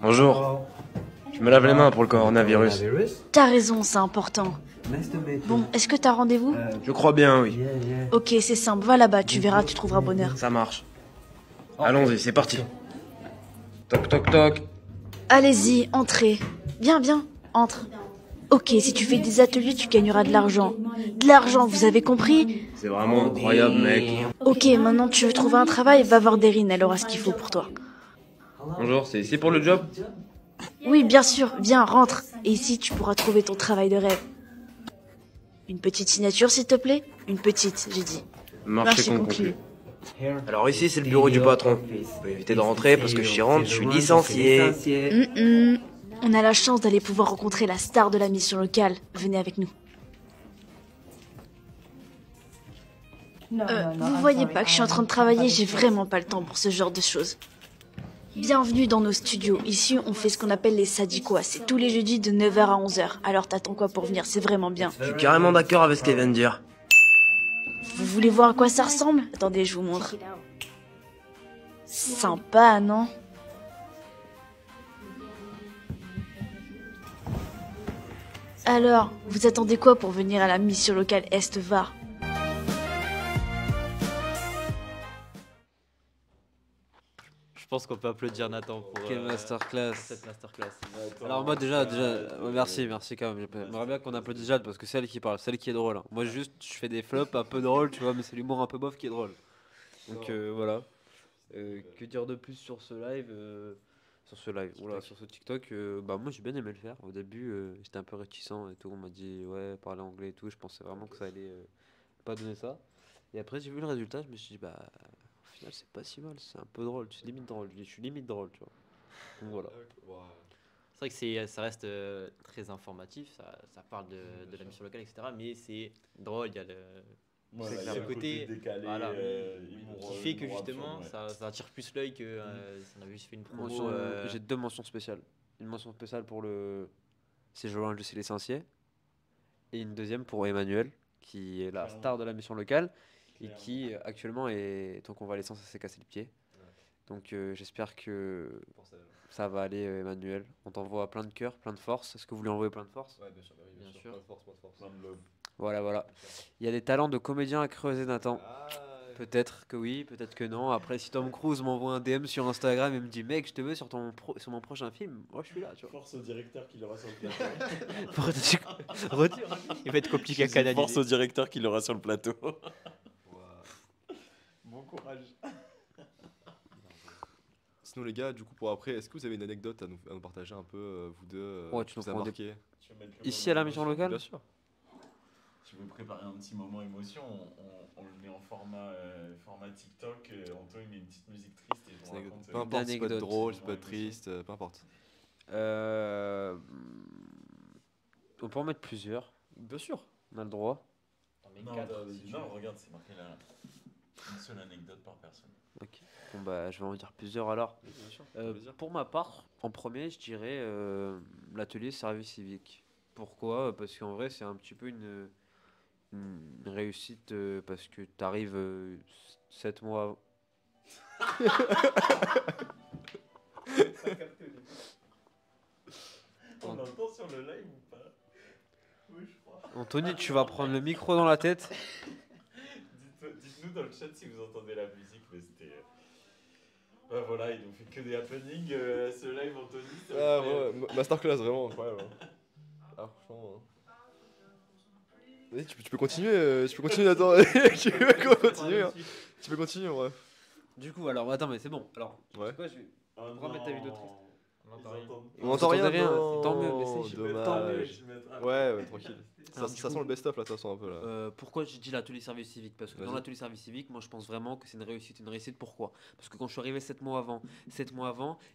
Bonjour. Je me lave les mains pour le coronavirus. T'as raison, c'est important. Bon, est-ce que t'as rendez-vous? Je crois bien, oui. Ok, c'est simple, va là-bas, tu verras, tu trouveras bonheur. Ça marche. Allons-y, c'est parti. Toc toc toc. Allez-y, entrez. Viens, entre. Ok, si tu fais des ateliers, tu gagneras de l'argent. De l'argent, vous avez compris? C'est vraiment incroyable, mec. Ok, maintenant tu veux trouver un travail, va voir Derine, elle aura ce qu'il faut pour toi. Bonjour, c'est ici pour le job? Oui, bien sûr, viens, rentre. Et ici, tu pourras trouver ton travail de rêve. Une petite signature, s'il te plaît? Une petite, j'ai dit. Marché conclu. Alors ici, c'est le bureau du patron. Vous pouvez éviter de rentrer parce que je rentre, je suis licencié. On a la chance d'aller pouvoir rencontrer la star de la mission locale. Venez avec nous. Vous voyez pas que je suis en train de travailler, j'ai vraiment pas le temps pour ce genre de choses. Bienvenue dans nos studios. Ici, on fait ce qu'on appelle les sadikois. C'est tous les jeudis de 9h à 11h. Alors t'attends quoi pour venir? C'est vraiment bien. Je suis carrément d'accord avec ce qu'elle vient de dire. Vous voulez voir à quoi ça ressemble? Attendez, je vous montre. Sympa, non? Alors, vous attendez quoi pour venir à la mission locale Est-Var? Je pense qu'on peut applaudir Nathan pour Quelle masterclass. cette masterclass. Alors moi déjà, merci quand même. J'aimerais bien qu'on applaudisse Jade parce que c'est elle qui parle, c'est elle qui est drôle. Hein. Moi juste, je fais des flops un peu drôles, tu vois, mais c'est l'humour un peu bof qui est drôle. Donc voilà. Que dire de plus sur ce live sur ce TikTok, bah moi j'ai bien aimé le faire. Au début, j'étais un peu réticent et tout. On m'a dit ouais, parler anglais et tout. Je pensais vraiment que ça allait pas donner ça. Et après j'ai vu le résultat, je me suis dit bah au final c'est pas si mal, c'est un peu drôle. C'est limite drôle. Je suis limite drôle, tu vois. Donc voilà. C'est vrai que ça reste très informatif, ça parle de la mission locale, etc. Mais c'est drôle, il y a Voilà, ce côté décalé, voilà, humour, qui fait que humour justement absurde, ça attire plus l'œil que si on avait juste fait une promo. Mention, j'ai 2 mentions spéciales. Une mention spéciale pour le C'est Joël de Licencié et une deuxième pour Emmanuel qui est la star de la mission locale et qui actuellement est en convalescence, ça s'est cassé le pied. Donc j'espère que ça va aller Emmanuel. On t'envoie plein de cœur, plein de force. Est-ce que vous lui envoyez plein de force? Ouais, bien sûr, bah oui, bien sûr. Plein de force, plein de force. plein de love. Voilà. Il y a des talents de comédien à creuser, Nathan. Peut-être que oui, peut-être que non. Après, si Tom Cruise m'envoie un DM sur Instagram et me dit mec, je te veux sur sur mon prochain film, moi je suis là, tu vois. Force au directeur qui l'aura sur le plateau. Il va être compliqué à canaliser. Force au directeur qui l'aura sur le plateau. Bon courage. Sinon les gars, du coup pour après, est-ce que vous avez une anecdote à nous partager un peu, vous deux, Ouais, tu qui nous vous a prends marqué? Ici à la mission locale? Bien sûr. Tu veux préparer un petit moment émotion, on le met en format TikTok. Antoine met une petite musique triste et je vous raconte Peu importe, ça peut être anecdote. drôle, ça peut être triste, peu importe. On peut en mettre plusieurs. Bien sûr. On a le droit. Non, regarde, c'est marqué là. Une seule anecdote par personne. Ok. Bon bah je vais en dire plusieurs alors. Bien sûr. Pour ma part, en premier, je dirais l'atelier service civique. Pourquoi? Parce qu'en vrai, c'est un petit peu une réussite parce que tu arrives 7 mois. On entend sur le live ou pas? Oui, je crois. Anthony, tu vas prendre le micro dans la tête. Dites-nous dans le chat si vous entendez la musique, mais c'était. Voilà, ils n'ont fait que des happenings. Ce live, Anthony. Ah ouais, masterclass vraiment incroyable. Ah franchement. Vas-y, tu peux continuer, Nathan. Tu peux continuer. Hein. Tu peux continuer, ouais. Du coup, alors attends, mais c'est bon. Alors, Ouais. c'est quoi, je vais remettre ta vidéo triste. On entend rien. Non. Tant mieux, mais c'est dommage. Ouais, tranquille. Alors, Ça du sent coup, le best-of là, de toute façon un peu là. pourquoi j'ai dit l'atelier service civique? Parce que dans Vas-y. l'atelier service civique, moi je pense vraiment que c'est une réussite. Une réussite pourquoi? Parce que quand je suis arrivé 7 mois avant,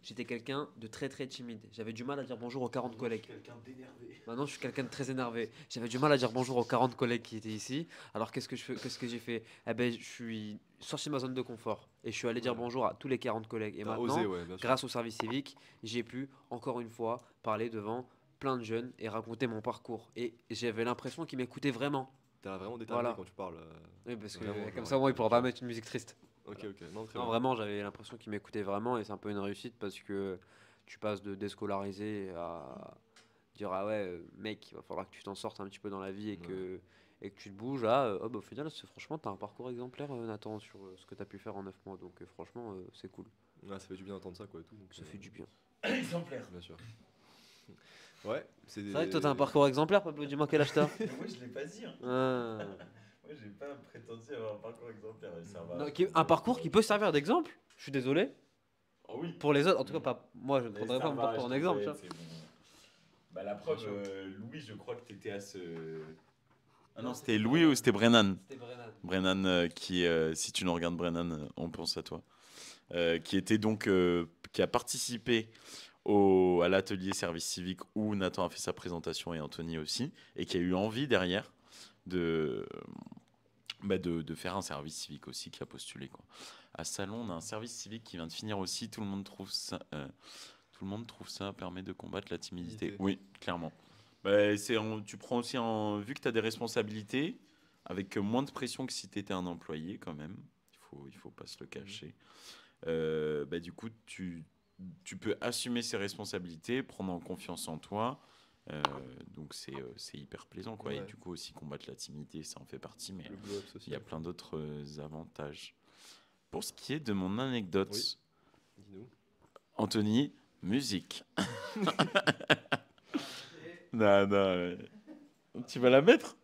j'étais quelqu'un de très très timide. J'avais du mal à dire bonjour aux 40 collègues. Quelqu'un d'énervé. Maintenant je suis quelqu'un de très énervé. J'avais du mal à dire bonjour aux 40 collègues qui étaient ici. Alors qu'est-ce que j'ai fait? Eh ben je suis sorti de ma zone de confort et je suis allé dire bonjour à tous les 40 collègues. Et T'as maintenant, osé, ouais, bien sûr. grâce au service civique, j'ai pu encore une fois parler devant plein de jeunes et raconter mon parcours. Et j'avais l'impression qu'ils m'écoutaient vraiment. T'as vraiment déterminé Voilà. quand tu parles. Oui, parce que Vraiment, comme genre, ça, moi, il pourra pas mettre une musique triste. Ok, non, très Non, bien. vraiment, j'avais l'impression qu'ils m'écoutaient vraiment et c'est un peu une réussite parce que tu passes de déscolarisé à dire ah ouais, mec, il va falloir que tu t'en sortes un petit peu dans la vie et que tu te bouges. Au final, franchement, t'as un parcours exemplaire, Nathan, sur ce que t'as pu faire en 9 mois. Donc, franchement, c'est cool. Ouais, ça fait du bien d'entendre ça, quoi, et tout. Donc, Ça fait du bien. Exemplaire. Bien sûr. Ouais, c'est C'est vrai que toi, t'as un parcours exemplaire, Pablo. Dis-moi quel âge t'as. Moi, je l'ai pas dit. Hein. Ah. Moi, j'ai pas prétendu avoir un parcours exemplaire. Ça va. Non, un parcours qui peut servir d'exemple. Je suis désolé. Oh oui. Pour les autres, en tout cas, pas moi, je ne Mais prendrais ça pas mon va, parcours en je exemple. trouvais, tu vois. c'est bon. Bah, la preuve, Louis, je crois que tu étais à ce. Ah non, c'était Louis ou c'était Brennan? C'était Brennan. Brennan, qui, si tu nous regardes, Brennan, on pense à toi. Qui était donc. Qui a participé à l'atelier service civique où Nathan a fait sa présentation et Anthony aussi, et qui a eu envie derrière de faire un service civique aussi, qui a postulé, quoi. À Salon, on a un service civique qui vient de finir aussi. Tout le monde trouve ça permet de combattre la timidité. Oui, clairement. Bah, tu prends aussi vu que tu as des responsabilités, avec moins de pression que si tu étais un employé quand même. Il faut pas se le cacher. Du coup, tu peux assumer ces responsabilités, prendre en confiance en toi, Donc c'est hyper plaisant, quoi. Et Ouais. du coup aussi combattre la timidité, ça en fait partie, mais Le glow-up il y social. a plein d'autres avantages. Pour ce qui est de mon anecdote, Oui. Dis-nous. Anthony, musique. Non, non, tu vas la mettre?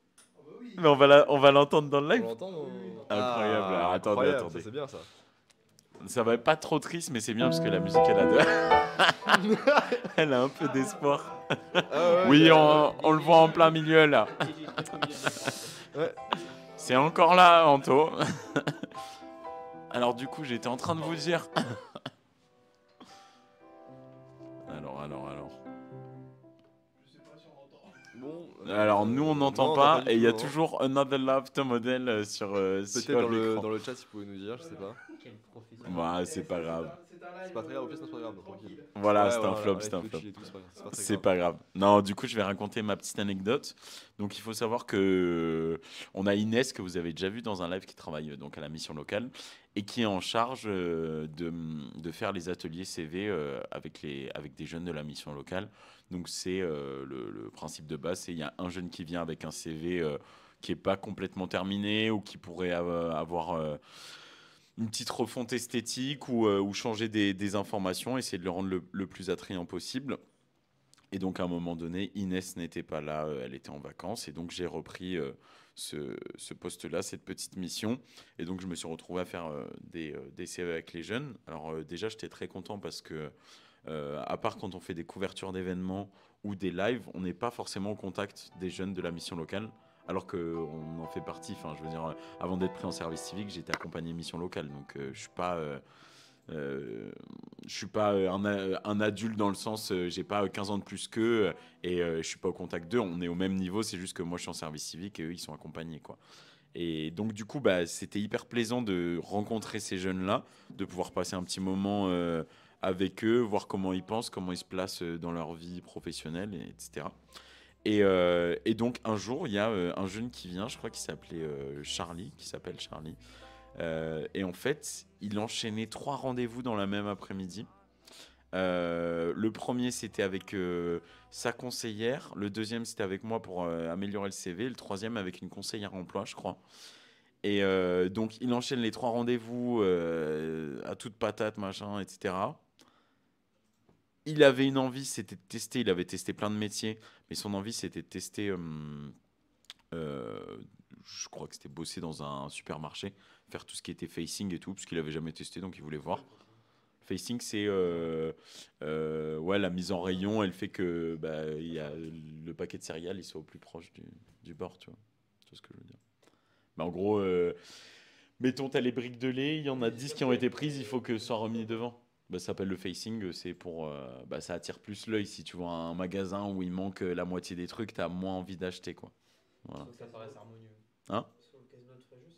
Mais on va l'entendre dans le On live. l'entend Incroyable. Alors, attendez, incroyable, attendez. ça, c'est bien ça. Ça va être pas trop triste, mais c'est bien parce que la musique, elle a elle a un peu d'espoir. Ah ouais, Oui, on le voit en plein milieu là. Ouais. C'est encore là, Anto. Alors du coup, j'étais en train de vous dire. Alors. Bon, Alors nous, on n'entend non, pas, du et il y a tout, non. toujours Another Love to Model sur Peut-être dans l'écran. le chat si vous pouvez nous dire, je sais pas. Ouais, c'est pas grave. C'est pas très grave, au pire c'est pas grave, donc tranquille. Voilà, Ouais, c'est un voilà, flop, avec c'est un le flop. chill et tout, c'est pas très C'est grave. pas grave. Non, du coup, je vais raconter ma petite anecdote. Donc, il faut savoir que on a Inès que vous avez déjà vu dans un live qui travaille donc à la mission locale et qui est en charge de faire les ateliers CV avec des jeunes de la mission locale. Donc, c'est le principe de base, c'est il y a un jeune qui vient avec un CV qui est pas complètement terminé ou qui pourrait avoir une petite refonte esthétique ou changer des informations, essayer de le rendre le plus attrayant possible. Et donc, à un moment donné, Inès n'était pas là, elle était en vacances. Et donc, j'ai repris ce poste-là, cette petite mission. Et donc, je me suis retrouvé à faire des CV avec les jeunes. Alors, déjà, j'étais très content parce que, à part quand on fait des couvertures d'événements ou des lives, on n'est pas forcément au contact des jeunes de la mission locale. Alors qu'on en fait partie. Enfin, je veux dire, avant d'être pris en service civique, j'étais accompagné mission locale. Donc, je suis pas un adulte dans le sens, j'ai pas 15 ans de plus qu'eux et je suis pas au contact d'eux. On est au même niveau, c'est juste que moi je suis en service civique et eux ils sont accompagnés, quoi. Et donc du coup, bah, c'était hyper plaisant de rencontrer ces jeunes-là, de pouvoir passer un petit moment avec eux, voir comment ils pensent, comment ils se placent dans leur vie professionnelle, etc. Et donc un jour, il y a un jeune qui vient, je crois qu'il s'appelait Charlie, qui s'appelle Charlie. Et en fait, il enchaînait 3 rendez-vous dans la même après-midi. Le premier, c'était avec sa conseillère. Le deuxième, c'était avec moi pour améliorer le CV. Le troisième, avec une conseillère emploi, je crois. Et donc, il enchaîne les 3 rendez-vous à toute patate, machin, etc. Il avait une envie, c'était de tester. Il avait testé plein de métiers. Mais son envie, c'était de tester... je crois que c'était bosser dans un supermarché, faire tout ce qui était facing et tout, parce qu'il avait jamais testé, donc il voulait voir. Facing, c'est ouais, la mise en rayon, elle fait que bah, y a le paquet de céréales, il soit au plus proche du bord, tu vois. Tu vois ce que je veux dire. Mais en gros, mettons, t'as les briques de lait, il y en a 10 qui ont été prises, il faut que ce soit remis devant. Bah, ça s'appelle le facing, c'est pour... bah, ça attire plus l'œil. Si tu vois un magasin où il manque la moitié des trucs, t'as moins envie d'acheter, quoi. Voilà. Ça paraisse harmonieux. Hein?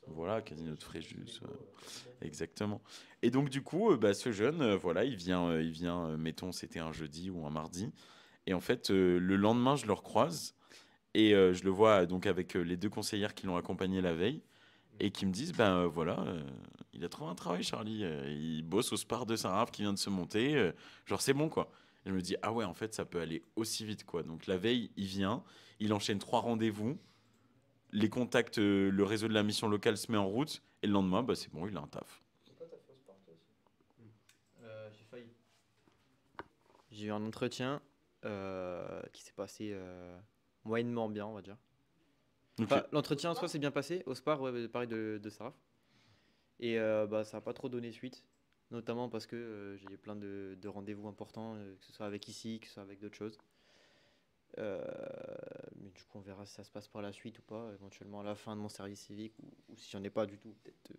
Voilà, Casino de Fréjus, exactement. Et donc du coup, bah, ce jeune, voilà, il vient, mettons, c'était un jeudi ou un mardi, et en fait, le lendemain, je le recroise, et je le vois donc avec les 2 conseillères qui l'ont accompagné la veille, et qui me disent, ben voilà, il a trouvé un travail, Charlie, il bosse au Spar de Saint-Raph qui vient de se monter, genre c'est bon, quoi. Et je me dis, ah ouais, en fait, ça peut aller aussi vite, quoi. Donc la veille, il vient, il enchaîne 3 rendez-vous, les contacts, le réseau de la mission locale se met en route, et le lendemain, bah, c'est bon, il a un taf. J'ai failli. J'ai eu un entretien qui s'est passé moyennement bien, on va dire. Ok. Enfin, l'entretien en soi s'est bien passé, au Spar, ouais, pareil de Saraf. Et bah, ça n'a pas trop donné suite, notamment parce que j'ai eu plein de rendez-vous importants, que ce soit avec ici, que ce soit avec d'autres choses. Mais du coup, on verra si ça se passe par la suite ou pas, éventuellement à la fin de mon service civique, ou si j'en ai pas du tout, peut-être.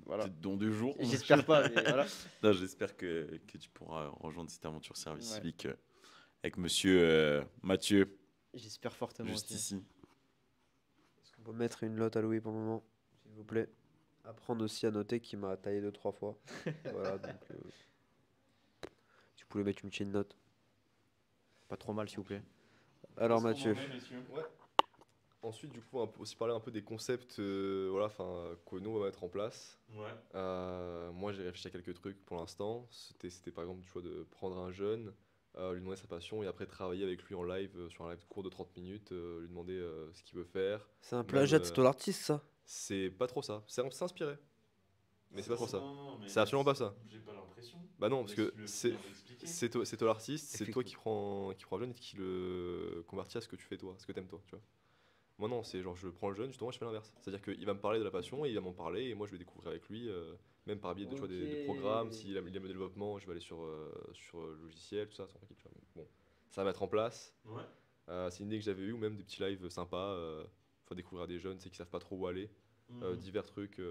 Voilà. Peut-être dans 2 jours. J'espère pas, mais voilà. Non, j'espère que tu pourras rejoindre cette aventure service Ouais. civique avec monsieur Mathieu, J'espère fortement juste aussi. ici. Est-ce qu'on peut mettre une note à Louis pour le moment, s'il vous plaît? Apprendre aussi à noter qu'il m'a taillé 2-3 fois. Voilà, donc tu pouvais mettre une petite note. Pas trop mal, s'il vous plaît. Alors Mathieu, Ouais. Ensuite, du coup, on va aussi parler un peu des concepts voilà, que nous on va mettre en place. Ouais. Moi, j'ai réfléchi à quelques trucs pour l'instant. C'était par exemple, tu vois, de prendre un jeune lui demander sa passion et après travailler avec lui en live sur un live court de 30 minutes, lui demander ce qu'il veut faire. C'est un Même, plagiat de Stoll Artist, ça. c'est pas trop ça, c'est inspiré, mais c'est pas trop ça. Non, mais C'est absolument pas ça. J'ai pas l'impression. Bah non, parce que Laisse-le c'est finir d'expliquer. c'est toi l'artiste, c'est toi Effectivement. qui prend le jeune et qui le convertit à ce que tu fais toi, ce que t'aimes toi, tu vois. Moi non, c'est genre je prends le jeune, justement je fais l'inverse. C'est-à-dire qu'il va me parler de la passion et il va m'en parler et moi je vais découvrir avec lui, même par biais de, tu vois, des Ok. programmes, s'il aime le développement, je vais aller sur le logiciel, tout ça, tranquille, tu vois. Bon, ça va mettre en place. Ouais. C'est une idée que j'avais eue, ou même des petits lives sympas, faut découvrir des jeunes, c'est qui savent pas trop où aller, divers trucs,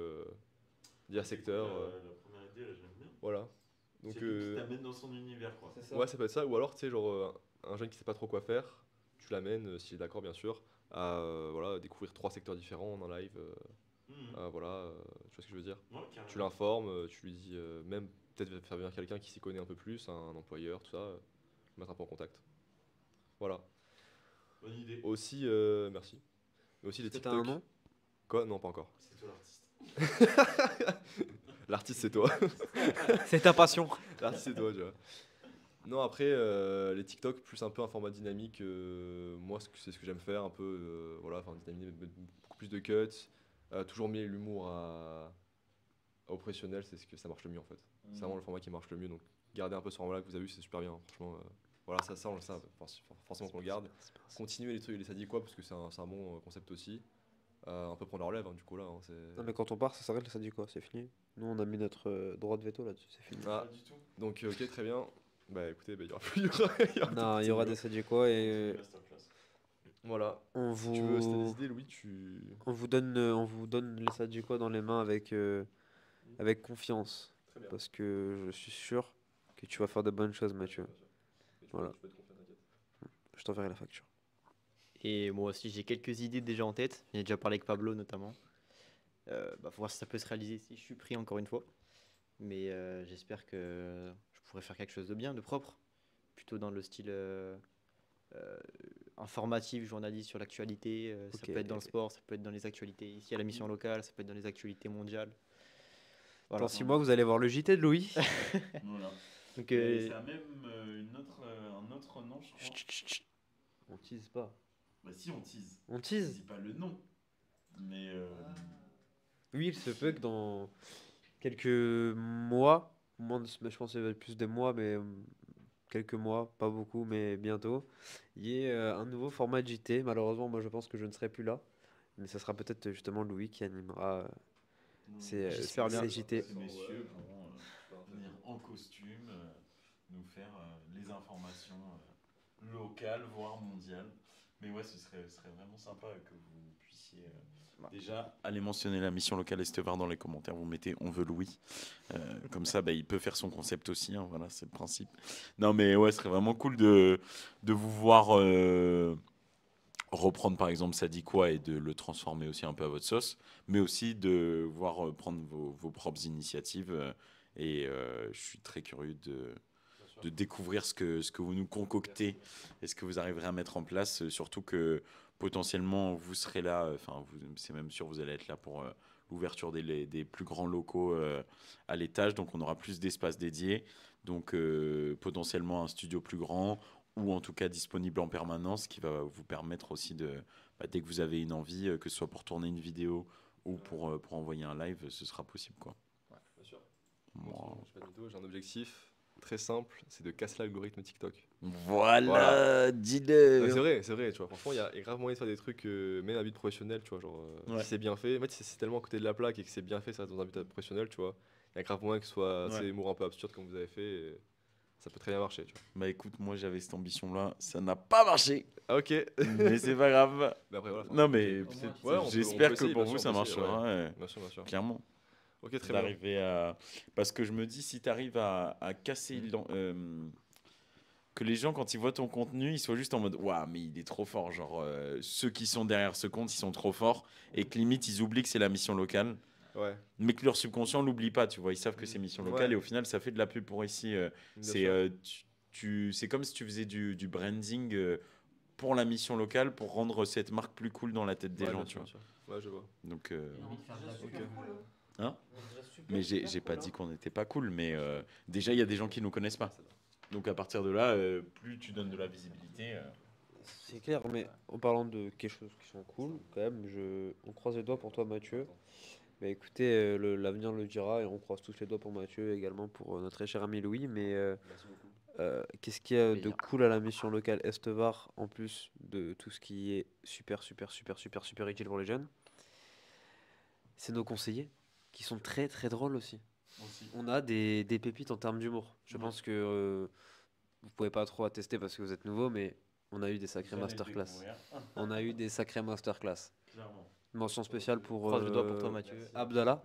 divers secteurs, La première idée, là, j'aime bien. voilà. Donc C'est lui qui t'amène dans son univers, quoi. ouais, ça peut être ça, ou alors tu sais, genre un jeune qui sait pas trop quoi faire, tu l'amènes, s'il est d'accord bien sûr, à voilà, découvrir 3 secteurs différents en un live, voilà, tu vois ce que je veux dire. Ouais, carrément. Tu l'informes, tu lui dis, même peut-être faire venir quelqu'un qui s'y connaît un peu plus, un employeur, tout ça, le mettre un peu en contact. Voilà. Bonne idée. Aussi, merci. Mais aussi les Est-ce que t'as TikTok. un nom? Quoi? Non, pas encore. C'est toi l'artiste. L'artiste, c'est toi. C'est ta passion. L'artiste, c'est toi, tu vois. Non, après, les TikTok, plus un peu un format dynamique, moi, c'est ce que j'aime faire, un peu, voilà, enfin, dynamique, beaucoup plus de cuts, toujours mis l'humour au professionnel, c'est ce que ça marche le mieux, en fait. C'est vraiment le format qui marche le mieux, donc garder un peu ce format-là que vous avez vu, c'est super bien, franchement. Voilà, ça on le sait, forcément qu'on le garde. Continuer les trucs, les ça dit quoi, parce que c'est un bon concept aussi. Un peu prendre la relève, hein, du coup, là. Hein, Non, mais quand on part, ça s'arrête, ça dit quoi? C'est fini. Nous, on a mis notre droit de veto là-dessus, c'est fini. Ah, Pas du tout. donc, ok, très bien. Bah écoutez, bah, il y aura plus. Il y aura Non, peut-être il y aura plus des de ça dit quoi et Masterclass. Voilà. on Si tu veux, si t'as des vous idées, Louis, tu. on vous donne les ça dit quoi dans les mains avec confiance Très bien. parce que je suis sûr que tu vas faire de bonnes choses, Mathieu. Voilà. Tu peux te confier, t'inquiète. Je t'enverrai la facture. Et moi aussi, j'ai quelques idées déjà en tête. J'ai déjà parlé avec Pablo notamment. Faut voir si ça peut se réaliser si je suis pris encore une fois. Mais j'espère que je pourrais faire quelque chose de bien, de propre. Plutôt dans le style informatif, journaliste sur l'actualité. Ça Ok. peut être dans le sport, ça peut être dans les actualités ici à la mission locale, ça peut être dans les actualités mondiales. Voilà. Dans 6 mois, vous allez voir le JT de Louis. Voilà. Donc, Et ça a même un autre nom, je crois. Chut, chut, chut. On tease pas. Bah si, on tease. On On tease. dit pas le nom. Mais Oui, il se peut que dans quelques mois, je pense que ça va être plus des mois, mais quelques mois, pas beaucoup, mais bientôt, il y ait un nouveau format de JT. Malheureusement, moi je pense que je ne serai plus là, mais ça sera peut-être justement Louis qui animera J'espère bien. ces JT. ces messieurs pourront venir en costume, nous faire les informations locales, voire mondiales. Mais ouais, ce serait vraiment sympa que vous puissiez déjà aller mentionner la mission locale Estevar dans les commentaires. Vous mettez on veut Louis. Comme ça, il peut faire son concept aussi. Hein, voilà, c'est le principe. Non, mais ouais, ce serait vraiment cool de vous voir reprendre par exemple ça dit quoi et de le transformer aussi un peu à votre sauce, mais aussi de voir prendre vos propres initiatives. Et je suis très curieux de découvrir ce que vous nous concoctez et ce que vous arriverez à mettre en place, surtout que potentiellement vous serez là, enfin c'est même sûr vous allez être là pour l'ouverture des plus grands locaux à l'étage, donc on aura plus d'espace dédié, donc potentiellement un studio plus grand ou en tout cas disponible en permanence, qui va vous permettre aussi dès que vous avez une envie, que ce soit pour tourner une vidéo ou pour envoyer un live, ce sera possible quoi. Ouais, bien sûr. Moi, Je fais pas de mytho, j'ai un objectif très simple, c'est de casser l'algorithme TikTok. Voilà, dis-le. Non, c'est vrai, tu vois. Franchement, il y a grave moyen de faire des trucs, même à but professionnel, tu vois. Genre, Ouais. si c'est bien fait, en fait, c'est tellement à côté de la plaque et que c'est bien fait, ça dans un but professionnel, tu vois. Il y a grave moyen que ce soit Ouais. ces humours un peu absurdes comme vous avez fait. Et ça peut très bien marcher, tu vois. Bah écoute, moi j'avais cette ambition-là, ça n'a pas marché, Ah, ok. mais c'est pas grave. Mais après, voilà. Non mais Ouais, on peut j'espère que essayer, pour bien vous sûr, ça on peut essayer, marchera, Bien sûr, bien sûr. clairement. Ok, très bien. D'arriver à... Parce que je me dis, si tu arrives à casser... que les gens, quand ils voient ton contenu, ils soient juste en mode « Waouh, mais il est trop fort !» Genre, ceux qui sont derrière ce compte, ils sont trop forts. Et que limite, ils oublient que c'est la mission locale. Ouais. Mais que leur subconscient l'oublie pas, tu vois. Ils savent que c'est mission locale. Ouais. Et au final, ça fait de la pub pour ici. Bien C'est sûr. c'est comme si tu faisais du branding pour la mission locale, pour rendre cette marque plus cool dans la tête des Ouais, gens, bien tu sûr, vois. bien sûr. Ouais, je vois. Donc... Ok. Hein? Mais j'ai pas dit qu'on n'était pas cool, mais déjà il y a des gens qui nous connaissent pas. Donc à partir de là, plus tu donnes de la visibilité. C'est clair, mais en parlant de quelque chose qui sont cool, quand même, on croise les doigts pour toi, Mathieu. Mais écoutez, l'avenir le dira et on croise tous les doigts pour Mathieu et également pour notre très cher ami Louis. Mais qu'est-ce qu'il y a de cool à la mission locale Estevar, en plus de tout ce qui est super utile pour les jeunes? C'est nos conseillers qui sont très très drôles aussi. On a des pépites en termes d'humour. Je pense que vous pouvez pas trop attester parce que vous êtes nouveau, mais on a eu des sacrés masterclass. On a eu des sacrés masterclass. Clairement. Mention spéciale pour Croise le doigt pour toi, Mathieu. Abdallah.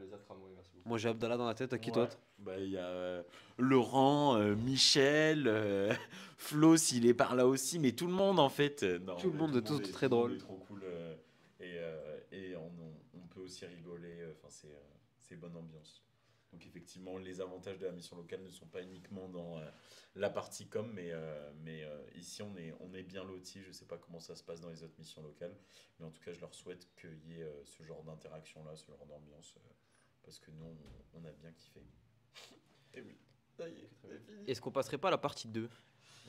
Moi j'ai Abdallah dans la tête, à qui d'autre? Il y a Laurent, Michel, Flo s'il est par là aussi, mais tout le monde en fait. Non, Tout le monde est tous est- très tout le monde drôle. est trop cool et on peut aussi rigoler. Enfin c'est bonne ambiance. Donc effectivement, les avantages de la mission locale ne sont pas uniquement dans la partie com, mais ici on est bien lotis. Je sais pas comment ça se passe dans les autres missions locales, mais en tout cas je leur souhaite qu'il y ait ce genre d'interaction là, ce genre d'ambiance, parce que nous on a bien kiffé. Et oui, ça y est, c'est fini. Est-ce qu'on passerait pas à la partie 2?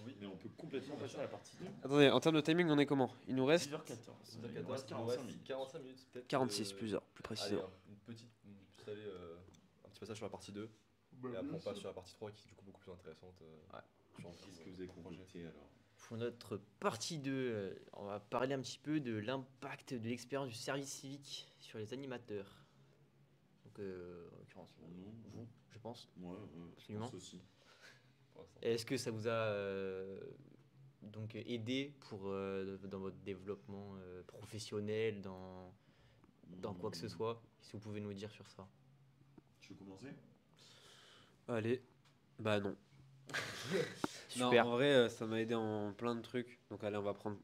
Oui, mais on peut complètement passer à la partie 2. Attendez, en termes de timing, on est comment? Il nous reste 10h14. Il nous reste 45 minutes. 45 minutes peut-être. 46 plus heures, plus Allez, précisément. un petit passage sur la partie 2. Et après on passe sur la partie 3 qui est du coup beaucoup plus intéressante. Qu'est-ce que vous avez concocté alors? Pour notre partie 2, on va parler un petit peu de l'impact de l'expérience du service civique sur les animateurs. Donc, en l'occurrence, vous, je pense. Moi, Absolument. je pense aussi. Est-ce que ça vous a donc aidé dans votre développement professionnel, dans quoi que ce soit? Si vous pouvez nous dire sur ça. Tu veux commencer? Allez, bah non. Non, Super. en vrai, ça m'a aidé en plein de trucs. Donc allez, on va prendre.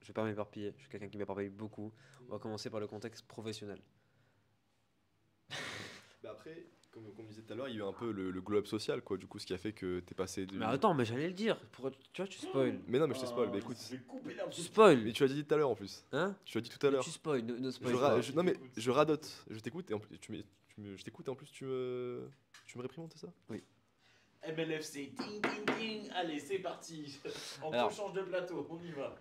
Je vais pas m'éparpiller. Je suis quelqu'un qui m'éparpille beaucoup. On va commencer par le contexte professionnel. Bah après, comme on disait tout à l'heure, il y a eu un peu le glow-up social, quoi. Du coup, ce qui a fait que t'es passé de. Mais attends, mais j'allais le dire. Tu vois, tu spoil. Mais non, mais je te spoil. Mais écoute, Je vais couper la Tu spoil. mais tu l'as dit tout à l'heure en plus. Hein? Tu l'as dit tout à Mais l'heure. tu spoil. Ne spoil Je pas. non mais je radote. Je t'écoute et en plus je t'écoute et en plus tu me réprimandes, c'est ça? Oui. MLFC, ting ting ting. Allez, c'est parti. On Alors. change de plateau, on y va.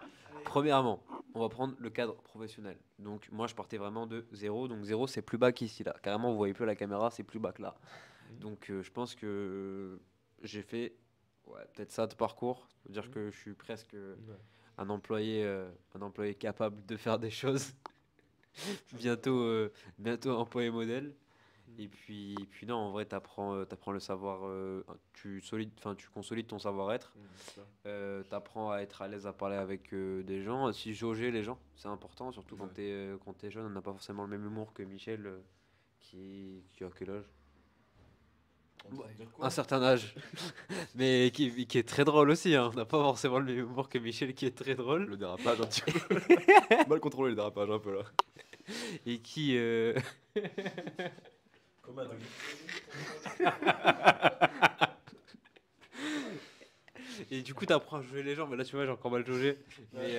Premièrement, on va prendre le cadre professionnel. Donc moi je partais vraiment de 0. Donc 0 c'est plus bas qu'ici là. Carrément vous voyez plus à la caméra, c'est plus bas que là. Donc je pense que j'ai fait peut-être ça de parcours. C'est-à-dire que je suis presque un employé capable de faire des choses. bientôt employé modèle. Et puis non, en vrai, t'apprends le savoir, tu consolides ton savoir-être. T'apprends à être à l'aise à parler avec des gens, aussi jauger les gens, c'est important, surtout quand t'es jeune. On n'a pas forcément le même humour que Michel, qui a quel âge? Un certain âge, mais qui est très drôle aussi. Hein. On n'a pas forcément le même humour que Michel, qui est très drôle. Le dérapage un petit peu. Mal contrôlé le dérapage un peu là. Et qui... Comment Et du coup, t'apprends à jauger les gens, mais là, tu vois, j'ai encore mal jaugé. Mais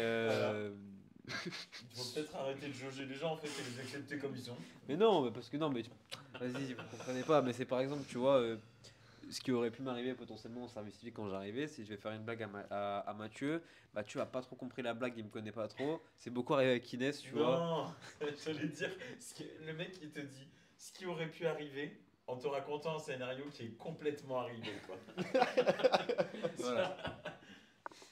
Il faut peut-être arrêter de jauger les gens en fait et les accepter comme ils sont. Mais non, mais parce que non, mais vas-y, vous comprenez pas. Mais c'est par exemple, tu vois, ce qui aurait pu m'arriver potentiellement au service civique quand j'arrivais, si je vais faire une blague à Mathieu, Mathieu a pas trop compris la blague, il me connaît pas trop. C'est beaucoup arrivé avec Inès, tu vois. Non, j'allais dire, le mec il te dit ce qui aurait pu arriver en te racontant un scénario qui est complètement arrivé quoi. Voilà.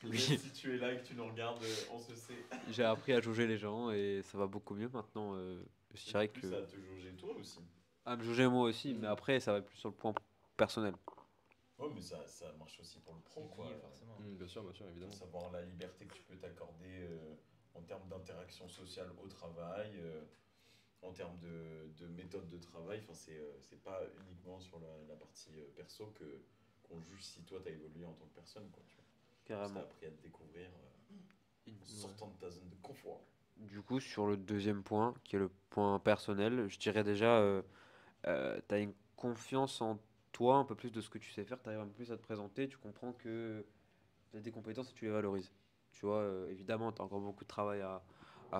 Mais si tu es là et que tu nous regardes, on se sait. J'ai appris à jauger les gens et ça va beaucoup mieux maintenant. Je dirais que. Ça a te jauger toi aussi. À me jauger moi aussi, mais après, ça va plus sur le point personnel. Ouais, mais ça marche aussi pour le pro quoi. Forcément. Bien sûr, évidemment. Savoir la liberté que tu peux t'accorder en termes d'interaction sociale au travail, en termes de méthode de travail. Enfin, c'est pas uniquement sur la partie perso qu'on juge si toi t'as évolué en tant que personne quoi. Tu vois. Carrément. T'as appris à te découvrir en sortant de ta zone de confort. Du coup, sur le deuxième point, qui est le point personnel, je dirais déjà, t'as une confiance en toi, un peu plus de ce que tu sais faire, t'arrives un peu plus à te présenter, tu comprends que t'as des compétences et tu les valorises. Tu vois, évidemment, t'as encore beaucoup de travail à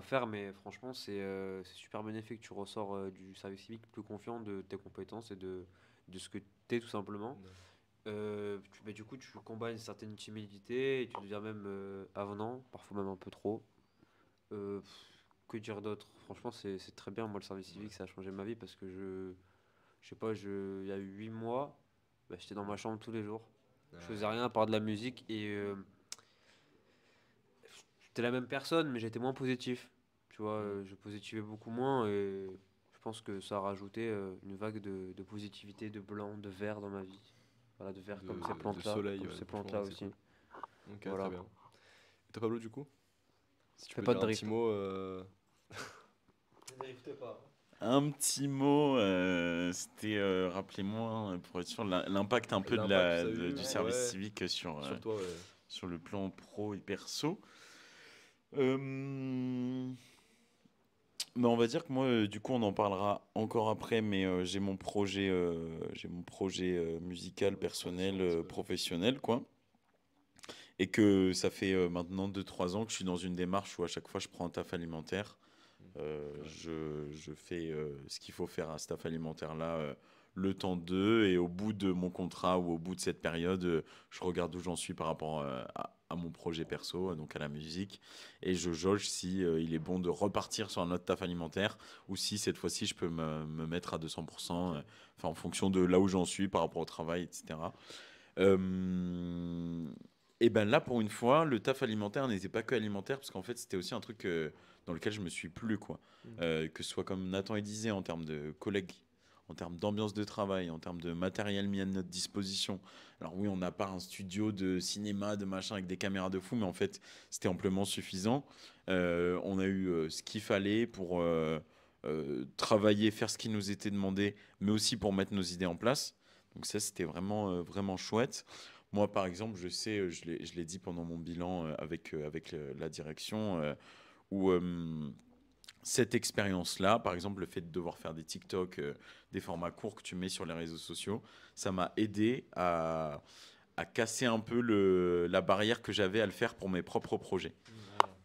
faire, mais franchement, c'est super bénéfique. Tu ressors du service civique plus confiant de tes compétences et de ce que t'es tout simplement. Du coup, tu combats une certaine timidité et tu deviens même avenant, parfois même un peu trop. Que dire d'autre? Franchement, c'est très bien. Moi, le service civique, ça a changé ma vie parce que je sais pas, il y a eu 8 mois, bah, j'étais dans ma chambre tous les jours. Je faisais rien à part de la musique et j'étais la même personne, mais j'étais moins positif. Tu vois, je positivais beaucoup moins et je pense que ça a rajouté une vague de positivité, de blanc, de vert dans ma vie. Voilà, de vert comme ces de plantes-là, soleil, comme ouais, ces franchement, plantes-là c'est aussi. cool. Ok, Voilà. très bien. Et toi, Pablo, du coup? Si tu Fais peux pas dire de un drift. petit mot. Ne driftez pas. Un petit mot, c'était, rappelez-moi, pour être sûr, l'impact un peu L'impact que ça a eu, du service ouais, civique sur toi, ouais. sur le plan pro et perso. Euh, Mais on va dire que moi, du coup, on en parlera encore après, mais j'ai mon projet musical, personnel, professionnel, quoi. Et que ça fait maintenant 2 3 ans que je suis dans une démarche où à chaque fois je prends un taf alimentaire. Je fais ce qu'il faut faire à ce taf alimentaire-là, le temps d'eux, et au bout de mon contrat ou au bout de cette période, je regarde où j'en suis par rapport à mon projet perso, donc à la musique, et je jauge si il est bon de repartir sur un autre taf alimentaire ou si cette fois-ci je peux me mettre à 200%, enfin, en fonction de là où j'en suis par rapport au travail, etc. Et ben là, pour une fois, le taf alimentaire n'était pas que alimentaire, parce qu'en fait, c'était aussi un truc dans lequel je me suis plu, quoi. Que ce soit comme Nathan et disait, en termes de collègues, en termes d'ambiance de travail, en termes de matériel mis à notre disposition. Alors oui, on n'a pas un studio de cinéma, de machin, avec des caméras de fou, mais en fait, c'était amplement suffisant. On a eu ce qu'il fallait pour travailler, faire ce qui nous était demandé, mais aussi pour mettre nos idées en place. Donc ça, c'était vraiment, vraiment chouette. Moi, par exemple, je sais, je l'ai dit pendant mon bilan avec la direction, où cette expérience-là, par exemple, le fait de devoir faire des TikTok, des formats courts que tu mets sur les réseaux sociaux, ça m'a aidé à casser un peu la barrière que j'avais à le faire pour mes propres projets.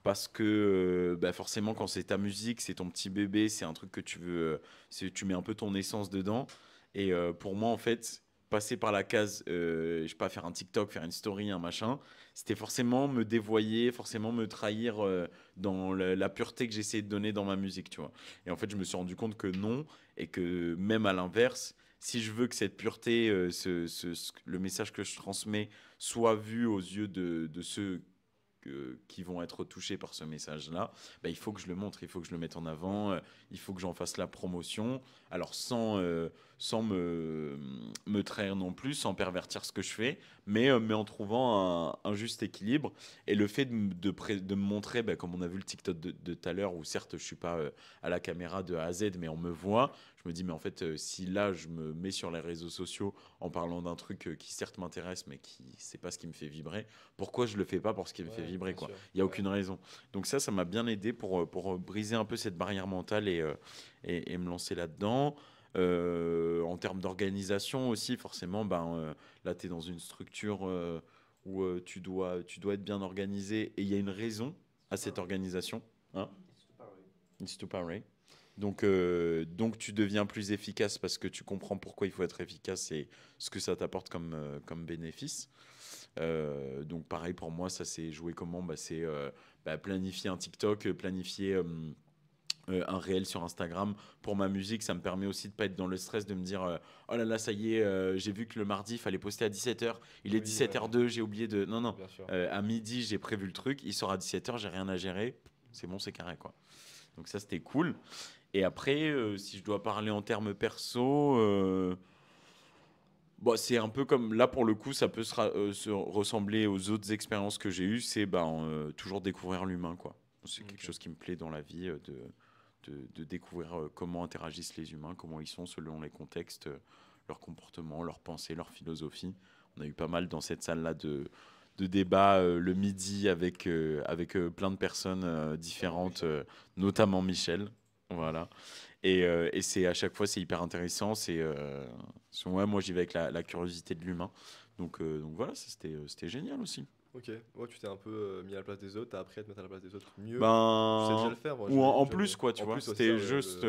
Parce que bah forcément, quand c'est ta musique, c'est ton petit bébé, c'est un truc que tu veux, tu mets un peu ton essence dedans. Et pour moi, en fait, passer par la case, je sais pas, faire un TikTok, faire une story, un machin, c'était forcément me dévoyer, forcément me trahir dans la pureté que j'essayais de donner dans ma musique, tu vois. Et en fait, je me suis rendu compte que non, et que même à l'inverse, si je veux que cette pureté, le message que je transmets, soit vu aux yeux de ceux qui vont être touchés par ce message-là, bah, il faut que je le montre, il faut que je le mette en avant, il faut que j'en fasse la promotion, alors sans me trahir non plus, sans pervertir ce que je fais, mais en trouvant un juste équilibre. Et le fait de me montrer, bah, comme on a vu le TikTok de tout à l'heure, où certes je suis pas à la caméra de A à Z, mais on me voit, je me dis, mais en fait, si là je me mets sur les réseaux sociaux en parlant d'un truc qui certes m'intéresse, mais qui c'est pas ce qui me fait vibrer, pourquoi je le fais pas pour ce qui me fait vibrer, quoi. Il y a aucune raison. Donc ça m'a bien aidé pour briser un peu cette barrière mentale et me lancer là-dedans. En termes d'organisation aussi, forcément, là, tu es dans une structure où tu dois être bien organisé, et il y a une raison à cette organisation. Hein? It's to party. Donc tu deviens plus efficace parce que tu comprends pourquoi il faut être efficace et ce que ça t'apporte comme bénéfice. Donc pareil pour moi, ça s'est joué comment? C'est planifier un TikTok, planifier un réel sur Instagram. Pour ma musique, ça me permet aussi de pas être dans le stress de me dire oh là là, ça y est, j'ai vu que le mardi il fallait poster à 17h, il est 17h02, j'ai oublié de... Non, à midi j'ai prévu le truc, il sort à 17h, j'ai rien à gérer, c'est bon, c'est carré, quoi. Donc ça, c'était cool. Et après, si je dois parler en termes perso, c'est un peu comme là, pour le coup, ça peut se ressembler aux autres expériences que j'ai eues. C'est toujours découvrir l'humain, quoi. C'est quelque chose qui me plaît dans la vie, de découvrir comment interagissent les humains, comment ils sont selon les contextes, leur comportement, leurs pensées, leur philosophie. On a eu pas mal dans cette salle-là de débats le midi avec plein de personnes différentes, notamment Michel. Voilà. Et c'est à chaque fois, c'est hyper intéressant. Ouais, moi, j'y vais avec la curiosité de l'humain. Donc voilà, c'était génial aussi. Ok, ouais, tu t'es un peu mis à la place des autres, t'as appris à te mettre à la place des autres mieux. Ben, tu sais déjà le faire, moi, ou en plus, quoi, tu vois. C'était ça, juste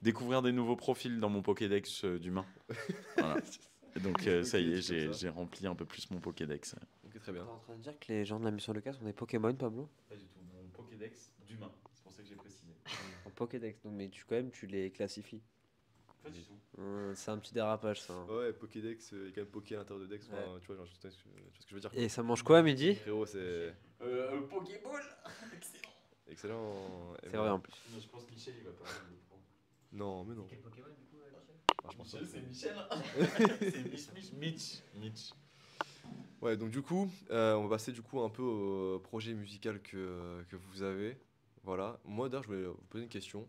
découvrir des nouveaux profils dans mon Pokédex d'humains. Voilà. Donc Ok, ça y est, c'est comme ça. j'ai rempli un peu plus mon Pokédex. Ok, très bien. T'es en train de dire que les gens de la mission locale sont des Pokémon, Pablo? Pas du tout, mon Pokédex d'humain, c'est pour ça que j'ai précisé. En Pokédex, donc, mais quand même, tu les classifies. Pas du tout. C'est un petit dérapage, ça. Hein. Ouais, Pokédex, il y a quand même Poké à l'intérieur de Dex. Ouais. Tu vois, genre, tu vois ce que je veux dire. Et ça mange quoi à midi? Frérot, c'est Pokéball. Excellent. excellent. Et C'est voilà. vrai en plus. Je pense que Michel il va pas le prendre. Non, mais non. Quel Pokémon du coup, Michel? Ah, je pense pas. Michel, c'est Michel. C'est Mitch. Ouais, donc du coup, on va passer du coup un peu au projet musical que vous avez. Voilà. Moi, d'ailleurs, je voulais vous poser une question.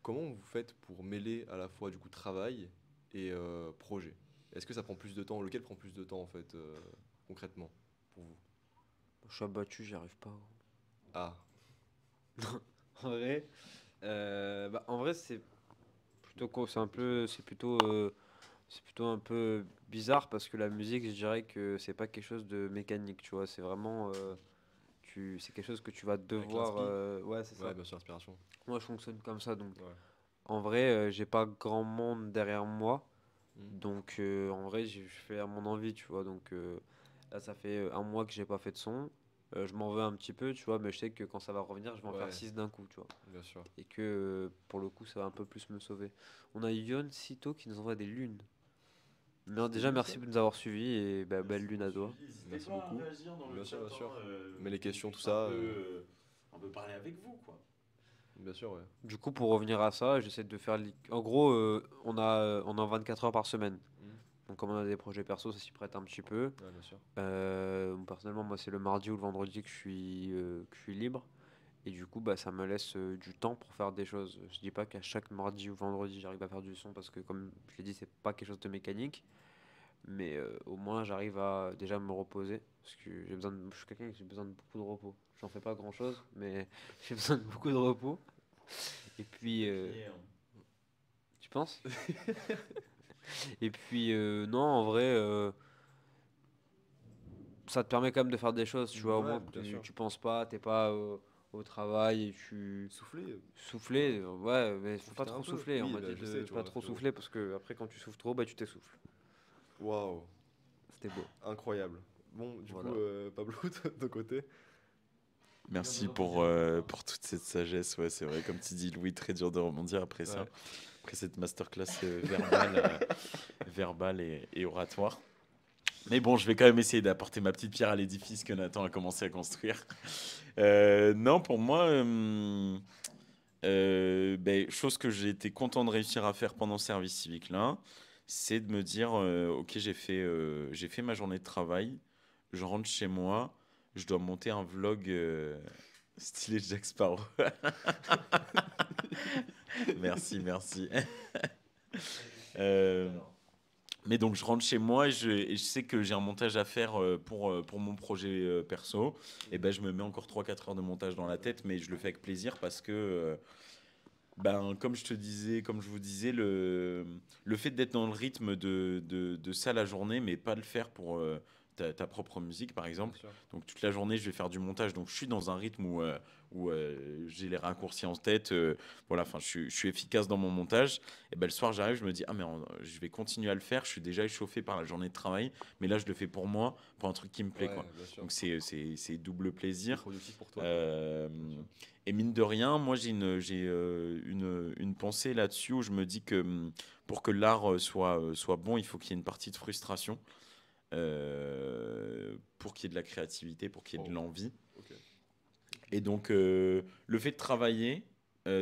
Comment vous faites pour mêler à la fois du coup travail et projet? Est-ce que ça prend plus de temps? Lequel prend plus de temps en fait, concrètement, pour vous? Je suis abattu, j'y arrive pas. Ah, En vrai, en vrai c'est plutôt c'est plutôt un peu bizarre parce que la musique, je dirais que c'est pas quelque chose de mécanique, tu vois. C'est vraiment c'est quelque chose que tu vas devoir. l'inspi. Ouais, c'est ça. ouais, bien sûr, inspiration. Moi, je fonctionne comme ça, donc Ouais. en vrai, j'ai pas grand monde derrière moi, Mhm. donc en vrai, je fais à mon envie, tu vois. Donc là, ça fait un mois que j'ai pas fait de son. Je m'en veux un petit peu, tu vois, mais je sais que quand ça va revenir, je vais en faire Ouais. 6 d'un coup, tu vois. Bien sûr. Et que pour le coup, ça va un peu plus me sauver. On a Yon Sito qui nous envoie des lunes. Mais déjà, où, merci ça de nous avoir suivis et belle lune à toi. Merci beaucoup. Réagir dans le Bien sûr, chat, bien sûr. Mais les qu'on questions, tout puisse ça, un peu parler avec vous, quoi. Bien sûr, ouais. Du coup, pour revenir à ça, j'essaie de faire. En gros, on a 24 heures par semaine. Mhm. Donc, comme on a des projets perso, ça s'y prête un petit peu. Ouais, bien sûr. Personnellement, moi, c'est le mardi ou le vendredi que je suis libre. Et du coup, bah, ça me laisse du temps pour faire des choses. Je dis pas qu'à chaque mardi ou vendredi, j'arrive à faire du son parce que, comme je l'ai dit, c'est pas quelque chose de mécanique. Mais au moins, j'arrive à déjà me reposer. Parce que je suis quelqu'un qui a besoin de beaucoup de repos. J'en fais pas grand chose, mais j'ai besoin de beaucoup de repos. Et puis, tu penses? Et puis, non, en vrai, ça te permet quand même de faire des choses, tu vois. Au Ouais, moins, bien sûr. tu penses pas, t'es pas au travail et tu. Souffler. Souffler, ouais, mais faut pas Profiter un trop peu. souffler. On Oui, m'a bah, dit je de sais, tu pas vois, trop frérot. souffler parce que après, quand tu souffles trop, bah, tu t'essouffles. Waouh, C'était beau. incroyable. Bon, du Voilà. coup, Pablo, de ton côté. Merci pour toute cette sagesse. Ouais, c'est vrai, comme tu dis, Louis, très dur de rebondir après ça. Ouais. Après cette masterclass verbale et oratoire. Mais bon, je vais quand même essayer d'apporter ma petite pierre à l'édifice que Nathan a commencé à construire. Non, pour moi, chose que j'ai été content de réussir à faire pendant ce service civique là, c'est de me dire, ok, j'ai fait ma journée de travail, je rentre chez moi, je dois monter un vlog stylé Jack Sparrow. Merci. Mais donc je rentre chez moi et je sais que j'ai un montage à faire pour mon projet perso. Et ben je me mets encore 3-4 heures de montage dans la tête, mais je le fais avec plaisir parce que comme je vous disais, le fait d'être dans le rythme de ça la journée, mais pas le faire pour ta propre musique, par exemple. Bien sûr. Donc toute la journée, je vais faire du montage. Donc je suis dans un rythme où j'ai les raccourcis en tête. Voilà, enfin, je suis efficace dans mon montage. Et ben le soir, j'arrive, je me dis, ah mais je vais continuer à le faire. Je suis déjà échauffé par la journée de travail, mais là, je le fais pour moi, pour un truc qui me plaît, Ouais, quoi. bien sûr. Donc c'est double C'est plaisir. productif pour toi. Et mine de rien, moi j'ai une pensée là-dessus où je me dis que pour que l'art soit bon, il faut qu'il y ait une partie de frustration, pour qu'il y ait de la créativité, pour qu'il y ait de l'envie. Ok. Et donc le fait de travailler,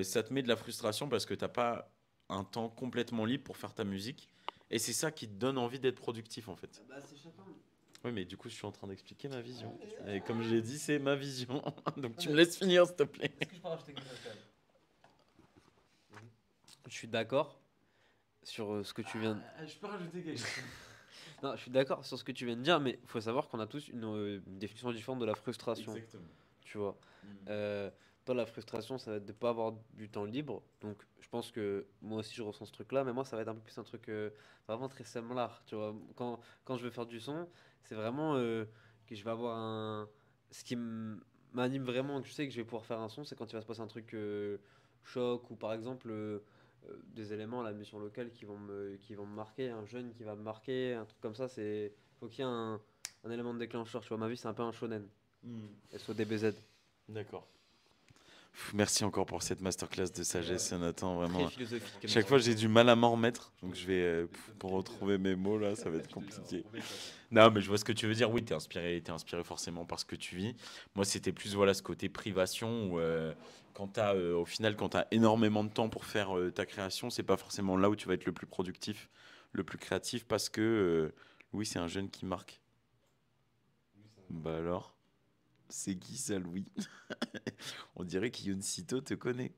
ça te met de la frustration parce que tu n'as pas un temps complètement libre pour faire ta musique. Et c'est ça qui te donne envie d'être productif en fait. Bah, c'est chacun. Oui, mais du coup, je suis en train d'expliquer ma vision. Et comme je l'ai dit, c'est ma vision. Donc tu me laisses finir, s'il te plaît. Est-ce que je peux rajouter quelque chose quand même? Je suis d'accord sur ce que tu viens de... Je peux rajouter quelque chose. Non, je suis d'accord sur ce que tu viens de dire, mais il faut savoir qu'on a tous une définition différente de la frustration, Exactement. tu vois. Toi, la frustration, ça va être de ne pas avoir du temps libre. Donc, je pense que moi aussi, je ressens ce truc-là, mais moi, ça va être un peu plus un truc vraiment très similaire, tu vois. Quand je veux faire du son, c'est vraiment que je vais avoir un... Ce qui m'anime vraiment, que je sais que je vais pouvoir faire un son, c'est quand il va se passer un truc choc, ou par exemple, des éléments à la mission locale qui vont me marquer, un jeune qui va me marquer, un truc comme ça. Faut qu'il y ait un élément de déclencheur. Tu vois, ma vie, c'est un peu un shonen. SODBZ. D'accord. Merci encore pour cette masterclass de sagesse, Nathan. Très Vraiment. philosophique. comme Chaque ça. fois, j'ai du mal à m'en remettre. Donc, je vais, pour retrouver mes mots, là, ça va être compliqué. Non, mais je vois ce que tu veux dire. Oui, t'es inspiré forcément par ce que tu vis. Moi, c'était plus, voilà, ce côté privation où, au final, quand t'as énormément de temps pour faire ta création, c'est pas forcément là où tu vas être le plus productif, le plus créatif, parce que, oui, c'est un jeune qui marque. Bah alors, c'est qui ça, Louis? On dirait qu'Yoncito te connaît.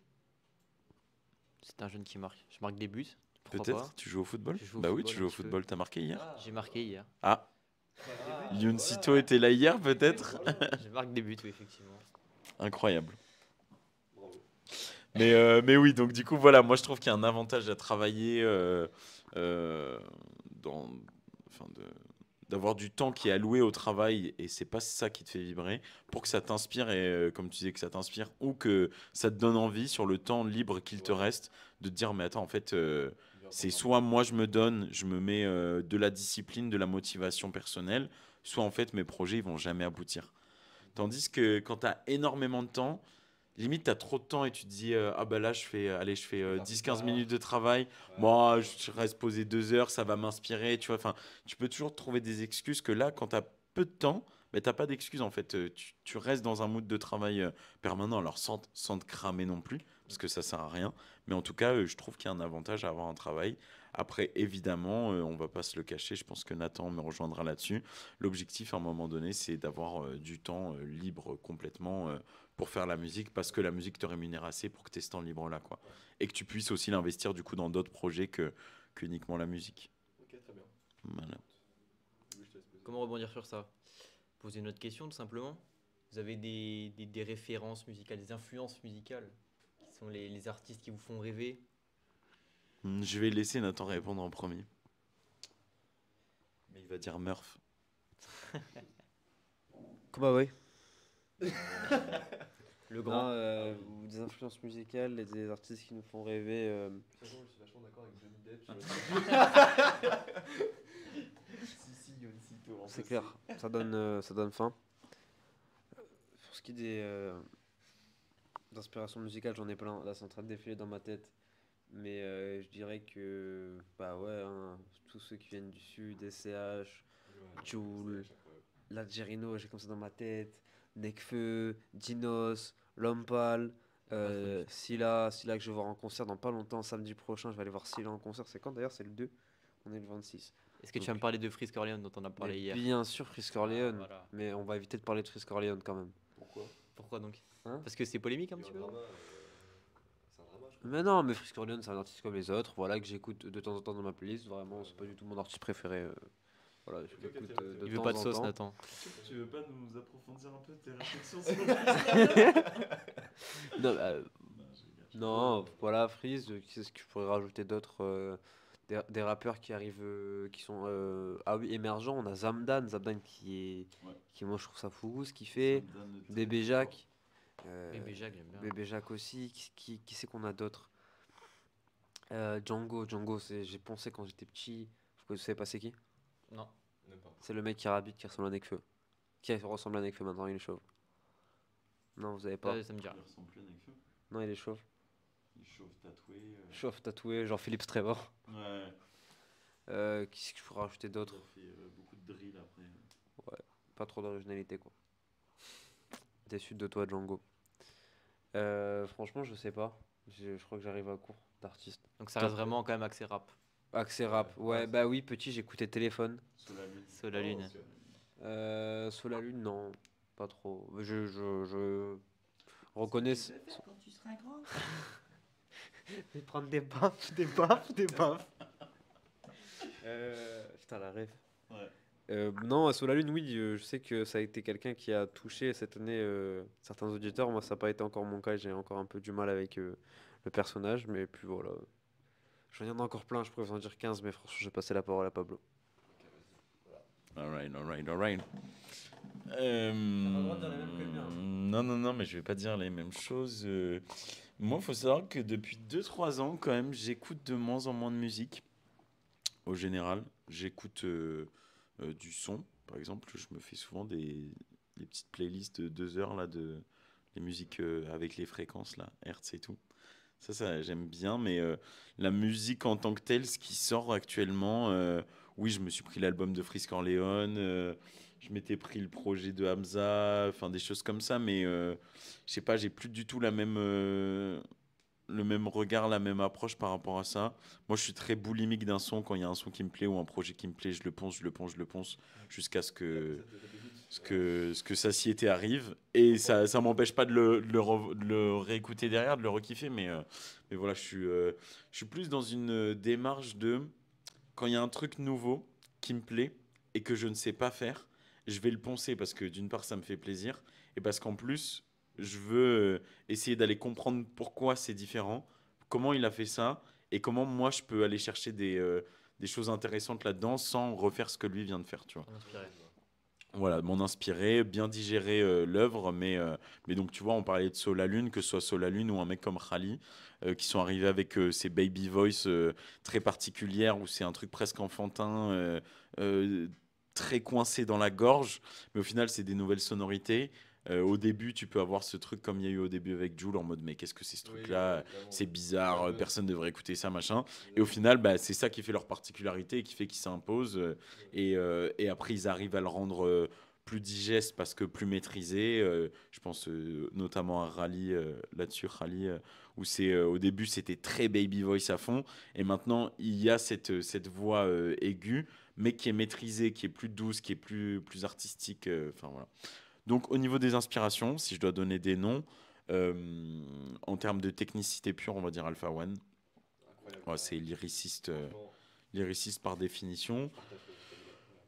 C'est un jeune qui marque. Je marque des buts. Pourquoi Peut-être. pas. Tu joues au football? Je joue au Bah oui, football tu un joues au petit peu. football. T'as marqué hier? J'ai marqué hier. Ah, Yoncito était là hier, peut-être? Je marque des buts, oui, effectivement. Incroyable. Mais oui, donc du coup, voilà, moi je trouve qu'il y a un avantage à travailler dans, enfin d'avoir du temps qui est alloué au travail et c'est pas ça qui te fait vibrer pour que ça t'inspire et comme tu disais que ça t'inspire ou que ça te donne envie sur le temps libre qu'il te reste de te dire mais attends en fait c'est soit moi je me mets de la discipline, de la motivation personnelle, soit en fait mes projets ils vont jamais aboutir. Tandis que quand tu as énormément de temps, limite, tu as trop de temps et tu te dis ah bah là, je fais 10-15 minutes de travail. Moi, je reste posé 2 heures, ça va m'inspirer. Tu vois, enfin, tu peux toujours trouver des excuses que là, quand tu as peu de temps, bah, tu n'as pas d'excuses en fait. Tu restes dans un mood de travail permanent, alors sans te cramer non plus, parce que ça sert à rien. Mais en tout cas, je trouve qu'il y a un avantage à avoir un travail. Après, évidemment, on va pas se le cacher, je pense que Nathan me rejoindra là-dessus. L'objectif, à un moment donné, c'est d'avoir du temps libre complètement pour faire la musique, parce que la musique te rémunère assez pour que tu aies ce temps libre-là, quoi. Et que tu puisses aussi l'investir, du coup, dans d'autres projets que uniquement la musique. Ok, très bien. Voilà. Comment rebondir sur ça? Poser une autre question, tout simplement. Vous avez des références musicales, des influences musicales qui sont les artistes qui vous font rêver? Je vais laisser Nathan répondre en premier. Mais il va dire Murph. Bah oui. Le grand. Ou des influences musicales et des artistes qui nous font rêver. De toute façon, je suis vachement d'accord avec Johnny Depp. Si, Yoncito. C'est clair, ça donne faim. Pour ce qui est d'inspiration musicale, j'en ai plein. Là, c'est en train de défiler dans ma tête. Mais je dirais que, bah ouais, hein, tous ceux qui viennent du Sud, SCH, Jul, l'Algerino, j'ai comme ça dans ma tête. Nekfeu, Dinos, Lompal, Silla que je vais voir en concert dans pas longtemps, samedi prochain. Je vais aller voir Silla en concert. C'est quand d'ailleurs? C'est le 2. On est le 26. Est-ce que tu vas me parler de Frisk Orleans dont on a parlé hier? Bien sûr, Frisk Orleans. Voilà. Mais on va éviter de parler de Frisk Orleans quand même. Pourquoi donc? Hein? Parce que c'est polémique un petit peu? C'est un drama, je crois. Mais non, mais Frisk Orleans, c'est un artiste comme les autres, voilà, que j'écoute de temps en temps dans ma playlist. Vraiment, c'est pas du tout mon artiste préféré. Voilà, je l'écoute de Il veut temps pas de en sauce, temps. Nathan. Tu veux pas nous approfondir un peu tes réflexions Non, non, voilà, Freeze, qu'est-ce que je pourrais rajouter d'autres des rappeurs qui arrivent, qui sont ah oui, émergents. On a Zamdan qui moi je trouve ça fou ce qu'il fait. Bébé Jacques. Bébé Jacques, j'aime bien. Bébé Jacques aussi. Qui c'est qu'on a d'autres? Django, j'ai pensé quand j'étais petit. Vous savez pas c'est qui? Non. C'est le mec qui rabite, qui ressemble à Nekfeu. Qui ressemble à Nekfeu maintenant, il est chauve. Non, vous avez pas. Ça me dit rien. Il ressemble plus à Nekfeu. Non, il est chauve. Il est chauve tatoué. Chauve tatoué, genre Philippe Trevor. Ouais. Qu'est-ce que je pourrais rajouter d'autre? Il a fait beaucoup de drill après. Ouais, pas trop d'originalité quoi. Déçu de toi, Django. Franchement, je sais pas. Je crois que j'arrive à court d'artistes. Donc ça reste vraiment quand même axé rap. Axé rap, ouais, bah oui, petit, j'écoutais Téléphone. Solalune. Solalune, non, pas trop. Je reconnais. Quand tu seras grand. Je vais prendre des baffes. Putain, la ref. Ouais. Non, Solalune, oui, je sais que ça a été quelqu'un qui a touché cette année certains auditeurs. Moi, ça n'a pas été encore mon cas, j'ai encore un peu du mal avec le personnage, mais puis voilà. J'en ai encore plein, je pourrais vous en dire 15, mais franchement, je vais passer la parole à Pablo. Alright. Non, mais je vais pas dire les mêmes choses. Moi, il faut savoir que depuis 2-3 ans, quand même, j'écoute de moins en moins de musique. Au général, j'écoute du son. Par exemple, je me fais souvent des petites playlists de 2 heures là, de les musiques avec les fréquences, là, Hertz et tout. Ça j'aime bien, mais la musique en tant que telle, ce qui sort actuellement, oui, je me suis pris l'album de Frisk Orleans, je m'étais pris le projet de Hamza, enfin des choses comme ça, mais je sais pas, j'ai plus du tout le même regard, la même approche par rapport à ça. Moi, je suis très boulimique d'un son. Quand il y a un son qui me plaît ou un projet qui me plaît, je le ponce, je le ponce, je le ponce, jusqu'à ce que satiété arrive. Et ça m'empêche pas de le réécouter derrière, de le rekiffer. Mais voilà, je suis plus dans une démarche de... Quand il y a un truc nouveau qui me plaît et que je ne sais pas faire, je vais le poncer parce que d'une part, ça me fait plaisir. Et parce qu'en plus, je veux essayer d'aller comprendre pourquoi c'est différent, comment il a fait ça, et comment moi je peux aller chercher des choses intéressantes là-dedans sans refaire ce que lui vient de faire, tu vois. Voilà, m'en inspirer, bien digérer l'œuvre, mais donc tu vois, on parlait de Soul Lune, que ce soit Soul Lune ou un mec comme Khali, qui sont arrivés avec ces baby voice très particulières, où c'est un truc presque enfantin, très coincé dans la gorge, mais au final c'est des nouvelles sonorités. Au début, tu peux avoir ce truc comme il y a eu au début avec Jul en mode mais qu'est-ce que c'est ce truc-là, c'est bizarre, personne ne devrait écouter ça, machin. Et au final, bah, c'est ça qui fait leur particularité et qui fait qu'ils s'imposent. Et après, ils arrivent à le rendre plus digeste parce que plus maîtrisé. Je pense notamment à Rally là-dessus, Rally, où au début c'était très baby voice à fond, et maintenant il y a cette voix aiguë, mais qui est maîtrisée, qui est plus douce, qui est plus artistique. Enfin voilà. Donc, au niveau des inspirations, si je dois donner des noms, en termes de technicité pure, on va dire Alpha One. Ouais, c'est lyriciste par définition.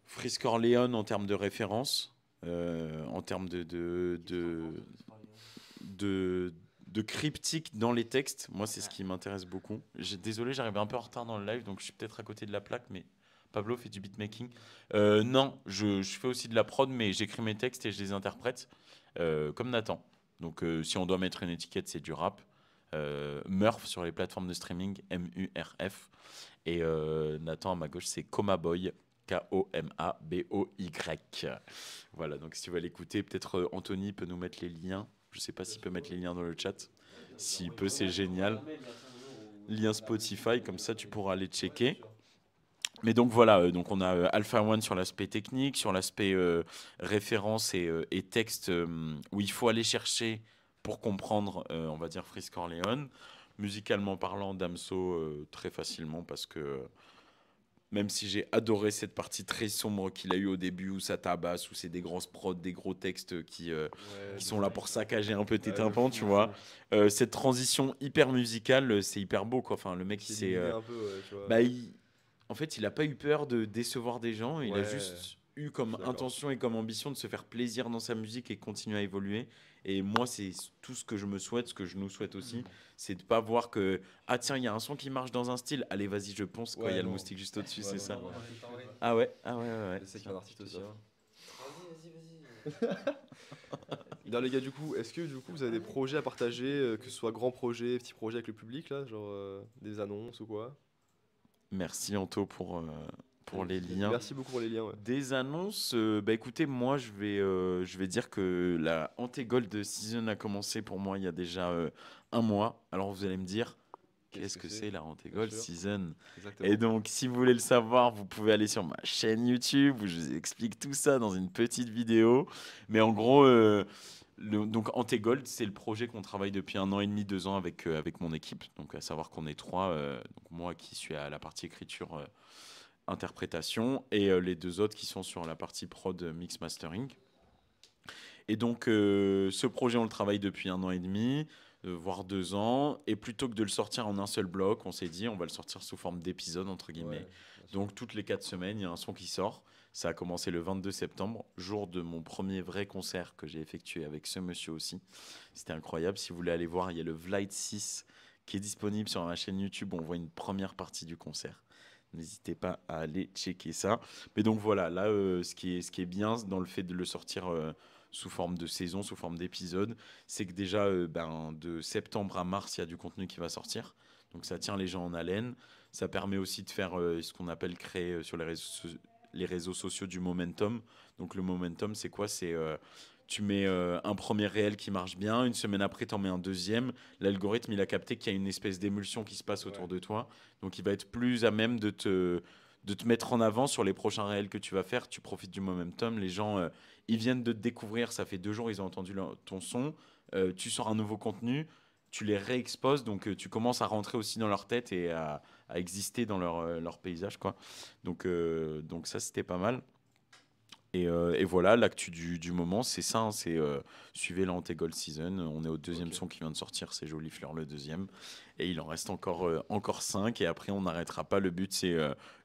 Frisk Orleans en termes de référence, en termes de cryptique dans les textes. Moi, c'est ce qui m'intéresse beaucoup. Désolé, j'arrive un peu en retard dans le live, donc je suis peut-être à côté de la plaque, mais... Pablo fait du beatmaking. Non, je fais aussi de la prod, mais j'écris mes textes et je les interprète comme Nathan. Donc, si on doit mettre une étiquette, c'est du rap. Murph sur les plateformes de streaming, MURF. Et Nathan à ma gauche, c'est Komaboy, Komaboy. Voilà, donc si tu vas l'écouter, peut-être Anthony peut nous mettre les liens. Je ne sais pas s'il peut mettre les liens dans le chat. S'il peut, c'est génial. Lien Spotify, comme ça tu pourras aller checker. Mais donc voilà, donc on a Alpha One sur l'aspect technique, sur l'aspect référence et texte, où il faut aller chercher pour comprendre, on va dire, Frisk Orleans. Musicalement parlant, Damso très facilement, parce que même si j'ai adoré cette partie très sombre qu'il a eu au début, où ça tabasse, où c'est des grosses prods, des gros textes qui sont là pour saccager un peu tes tympans, tu vois. Cette transition hyper musicale, c'est hyper beau, quoi. Enfin, le mec, en fait, il n'a pas eu peur de décevoir des gens. Il a juste eu comme intention et comme ambition de se faire plaisir dans sa musique et continuer à évoluer. Et moi, c'est tout ce que je me souhaite, ce que je nous souhaite aussi, c'est de ne pas voir que ah tiens, il y a un son qui marche dans un style. Allez, vas-y, je ponce. Quoi, il y a le moustique juste au-dessus, c'est ça. Ah ouais. Je sais qu'il y a un artiste aussi. Vas-y. Non, les gars, du coup, est-ce que vous avez des projets à partager, que ce soit grands projets, petits projets avec le public, là, genre des annonces ou quoi? Merci Anto pour les liens. Merci beaucoup pour les liens. Ouais. Des annonces, bah écoutez, moi je vais dire que la Antegold Season a commencé pour moi il y a déjà 1 mois. Alors vous allez me dire, qu'est-ce que c'est la Antegold Season? Exactement. Et donc si vous voulez le savoir, vous pouvez aller sur ma chaîne YouTube où je vous explique tout ça dans une petite vidéo. Mais en gros... donc Antegold, c'est le projet qu'on travaille depuis 1 an et demi, 2 ans avec mon équipe. Donc à savoir qu'on est 3, donc moi qui suis à la partie écriture, interprétation, et les 2 autres qui sont sur la partie prod, mix mastering. Et donc ce projet, on le travaille depuis 1 an et demi, voire 2 ans. Et plutôt que de le sortir en un seul bloc, on s'est dit on va le sortir sous forme d'épisode entre guillemets. Ouais, donc toutes les 4 semaines, il y a un son qui sort. Ça a commencé le 22 septembre, jour de mon premier vrai concert que j'ai effectué avec ce monsieur aussi. C'était incroyable. Si vous voulez aller voir, il y a le Vlight 6 qui est disponible sur ma chaîne YouTube. On voit une première partie du concert. N'hésitez pas à aller checker ça. Mais donc voilà, là, ce qui est bien dans le fait de le sortir sous forme de saison, sous forme d'épisode, c'est que déjà de septembre à mars, il y a du contenu qui va sortir. Donc ça tient les gens en haleine. Ça permet aussi de faire ce qu'on appelle créer sur les réseaux sociaux du momentum. Donc le momentum, c'est quoi? C'est tu mets un premier réel qui marche bien, une semaine après, tu en mets un deuxième. L'algorithme, il a capté qu'il y a une espèce d'émulsion qui se passe autour de toi. Donc il va être plus à même de te mettre en avant sur les prochains réels que tu vas faire. Tu profites du momentum. Les gens, ils viennent de te découvrir. Ça fait 2 jours, ils ont entendu ton son. Tu sors un nouveau contenu. Tu les réexposes. Donc, tu commences à rentrer aussi dans leur tête et à exister dans leur paysage, quoi. Donc ça, c'était pas mal. Et voilà, l'actu du moment, c'est ça. C'est suivez l'Anté-Gold Season. On est au deuxième son qui vient de sortir. C'est Jolie Fleur, le deuxième. Et il en reste encore 5. Et après, on n'arrêtera pas. Le but, c'est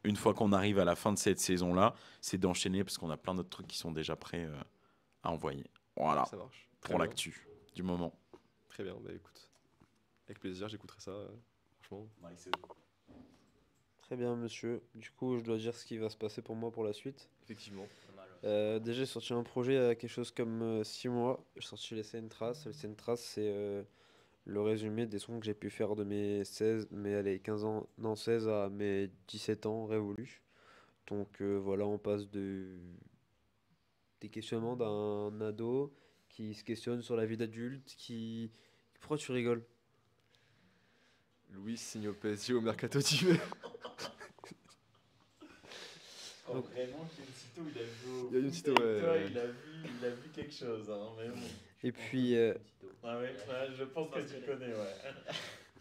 une fois qu'on arrive à la fin de cette saison-là, c'est d'enchaîner parce qu'on a plein d'autres trucs qui sont déjà prêts à envoyer. Voilà, Ça marche. Très pour bien. l'actu du moment. Très bien, bah écoute. Avec plaisir, j'écouterai ça, franchement. Très bien, monsieur. Du coup, je dois dire ce qui va se passer pour moi pour la suite. Effectivement. Déjà, j'ai sorti un projet il y a quelque chose comme 6 mois. J'ai sorti les Trace. Les Trace, c'est le résumé des sons que j'ai pu faire de mes 15 ans, non 16 à mes 17 ans révolus. Donc voilà, on passe des questionnements d'un ado qui se questionne sur la vie d'adulte, Pourquoi tu rigoles? Louis signe au PSG au mercato d'hiver. Oh, vraiment, Kensito, il a vu au Il y a une foot Kensito, avec toi, ouais. il a vu quelque chose, hein, mais bon. Et puis, Ah ouais, je pense que tu connais, ouais.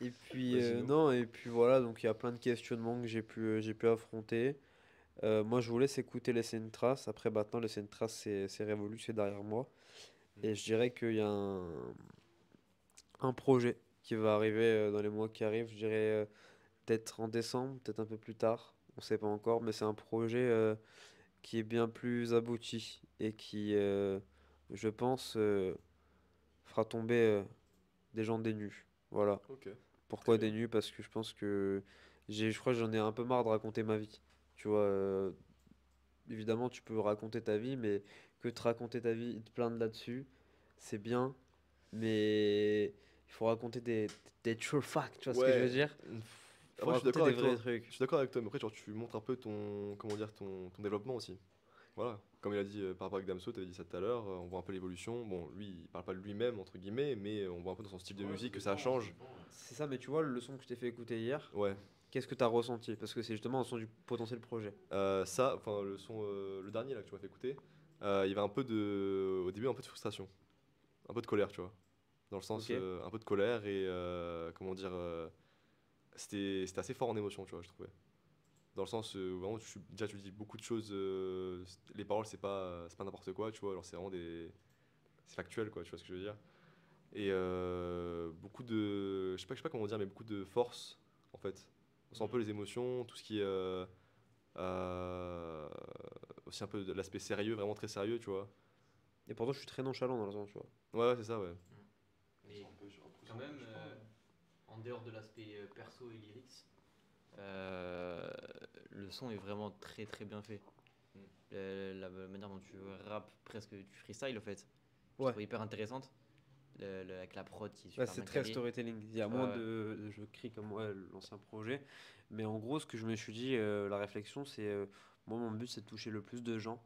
et puis Vas-y, nous. non, et puis voilà, donc il y a plein de questionnements que j'ai pu affronter. Moi, je vous laisse écouter les Trace. Après, maintenant, les Trace, c'est révolu, c'est derrière moi. Et je dirais qu'il y a un projet qui va arriver dans les mois qui arrivent. Je dirais peut-être en décembre, peut-être un peu plus tard. On sait pas encore, mais c'est un projet qui est bien plus abouti et qui, je pense, fera tomber des gens des nues. Voilà. Ok. Pourquoi Très des nues? Parce que je pense que je crois que j'en ai un peu marre de raconter ma vie. Tu vois, évidemment, tu peux raconter ta vie, mais que te raconter ta vie et te plaindre là-dessus, c'est bien, mais il faut raconter des true facts, tu vois ce que je veux Ouais. dire? Il faut Après, je suis raconter d'accord des avec vrais toi. trucs. Je suis d'accord avec toi, mais après, genre, tu montres un peu ton développement aussi. Voilà. Comme il a dit par rapport avec Damso, tu avais dit ça tout à l'heure, on voit un peu l'évolution. Bon, lui, il parle pas de lui-même, entre guillemets, mais on voit un peu dans son style de musique que ça change. C'est ça, mais tu vois, le son que je t'ai fait écouter hier, Ouais. qu'est-ce que tu as ressenti? Parce que c'est justement un son du potentiel projet. Ça, enfin, le son, le dernier là que tu m'as fait écouter, il y avait au début, un peu de frustration, un peu de colère, tu vois. Dans le sens, Ok. un peu de colère et, comment dire, c'était assez fort en émotion, tu vois, je trouvais. Dans le sens, vraiment, déjà, tu dis beaucoup de choses, les paroles, c'est pas n'importe quoi, tu vois, alors c'est vraiment c'est factuel, quoi, tu vois ce que je veux dire. Et beaucoup je sais pas comment dire, mais beaucoup de force, en fait. On sent un peu les émotions, tout ce qui est, aussi un peu de l'aspect sérieux, vraiment très sérieux, tu vois. Et pourtant, je suis très nonchalant dans le son, tu vois. Ouais, c'est ça, ouais. Mais quand même, en dehors de l'aspect perso et lyrics, le son est vraiment très très bien fait. La manière dont tu rappes, presque du freestyle en fait, je Ouais. trouve hyper intéressante. Avec la prod qui est Ouais, super c'est bien très calée. storytelling. Il y a Ouais, moins ouais. je crie comme ouais, l'ancien projet. Mais en gros, ce que je me suis dit, la réflexion, c'est moi, mon but, c'est de toucher le plus de gens.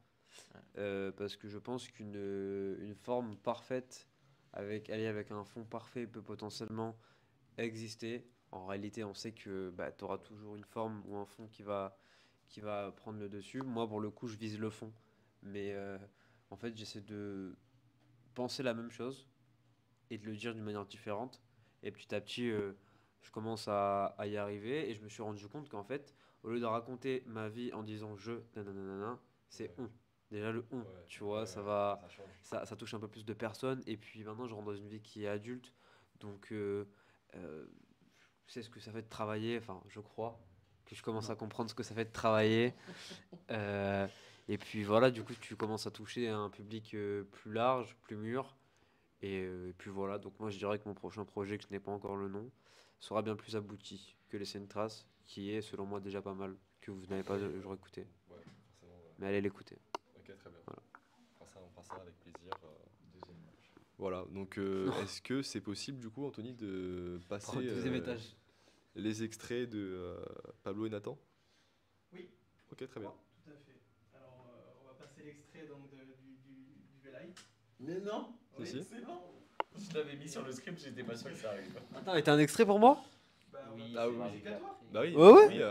Parce que je pense une forme parfaite, avec un fond parfait, peut potentiellement exister. En réalité, on sait que bah, tu auras toujours une forme ou un fond qui va prendre le dessus. Moi, pour le coup, je vise le fond. Mais en fait, j'essaie de penser la même chose et de le dire d'une manière différente. Et petit à petit, je commence à y arriver. Et je me suis rendu compte qu'en fait, au lieu de raconter ma vie en disant je, nanana, c'est on. Déjà le on, tu vois, ça touche un peu plus de personnes. Et puis maintenant, je rentre dans une vie qui est adulte. Donc, je sais ce que ça fait de travailler. Enfin, je crois que je commence à comprendre ce que ça fait de travailler. Et puis voilà, du coup, tu commences à toucher un public plus large, plus mûr. Et puis voilà, donc moi je dirais que mon prochain projet, que je n'ai pas encore le nom, sera bien plus abouti que les Trace, qui est selon moi déjà pas mal, que vous n'avez pas toujours écouté. Ouais, forcément. Mais allez l'écouter. Ok, très bien. Voilà. On fera ça avec plaisir. Voilà, donc est-ce que c'est possible du coup, Anthony, de passer Au deuxième étage. les extraits de Pablo et Nathan? Oui. Ok, très bien. Tout à fait. Alors, on va passer l'extrait donc du V-Live. Mais non. Si, si. C'est bon. Je l'avais mis sur le script, j'étais pas sûr que ça arrive. Attends, et t'as un extrait pour moi? Bah oui, Ah oui. musique à toi. Bah oui, Ouais, ouais. oui,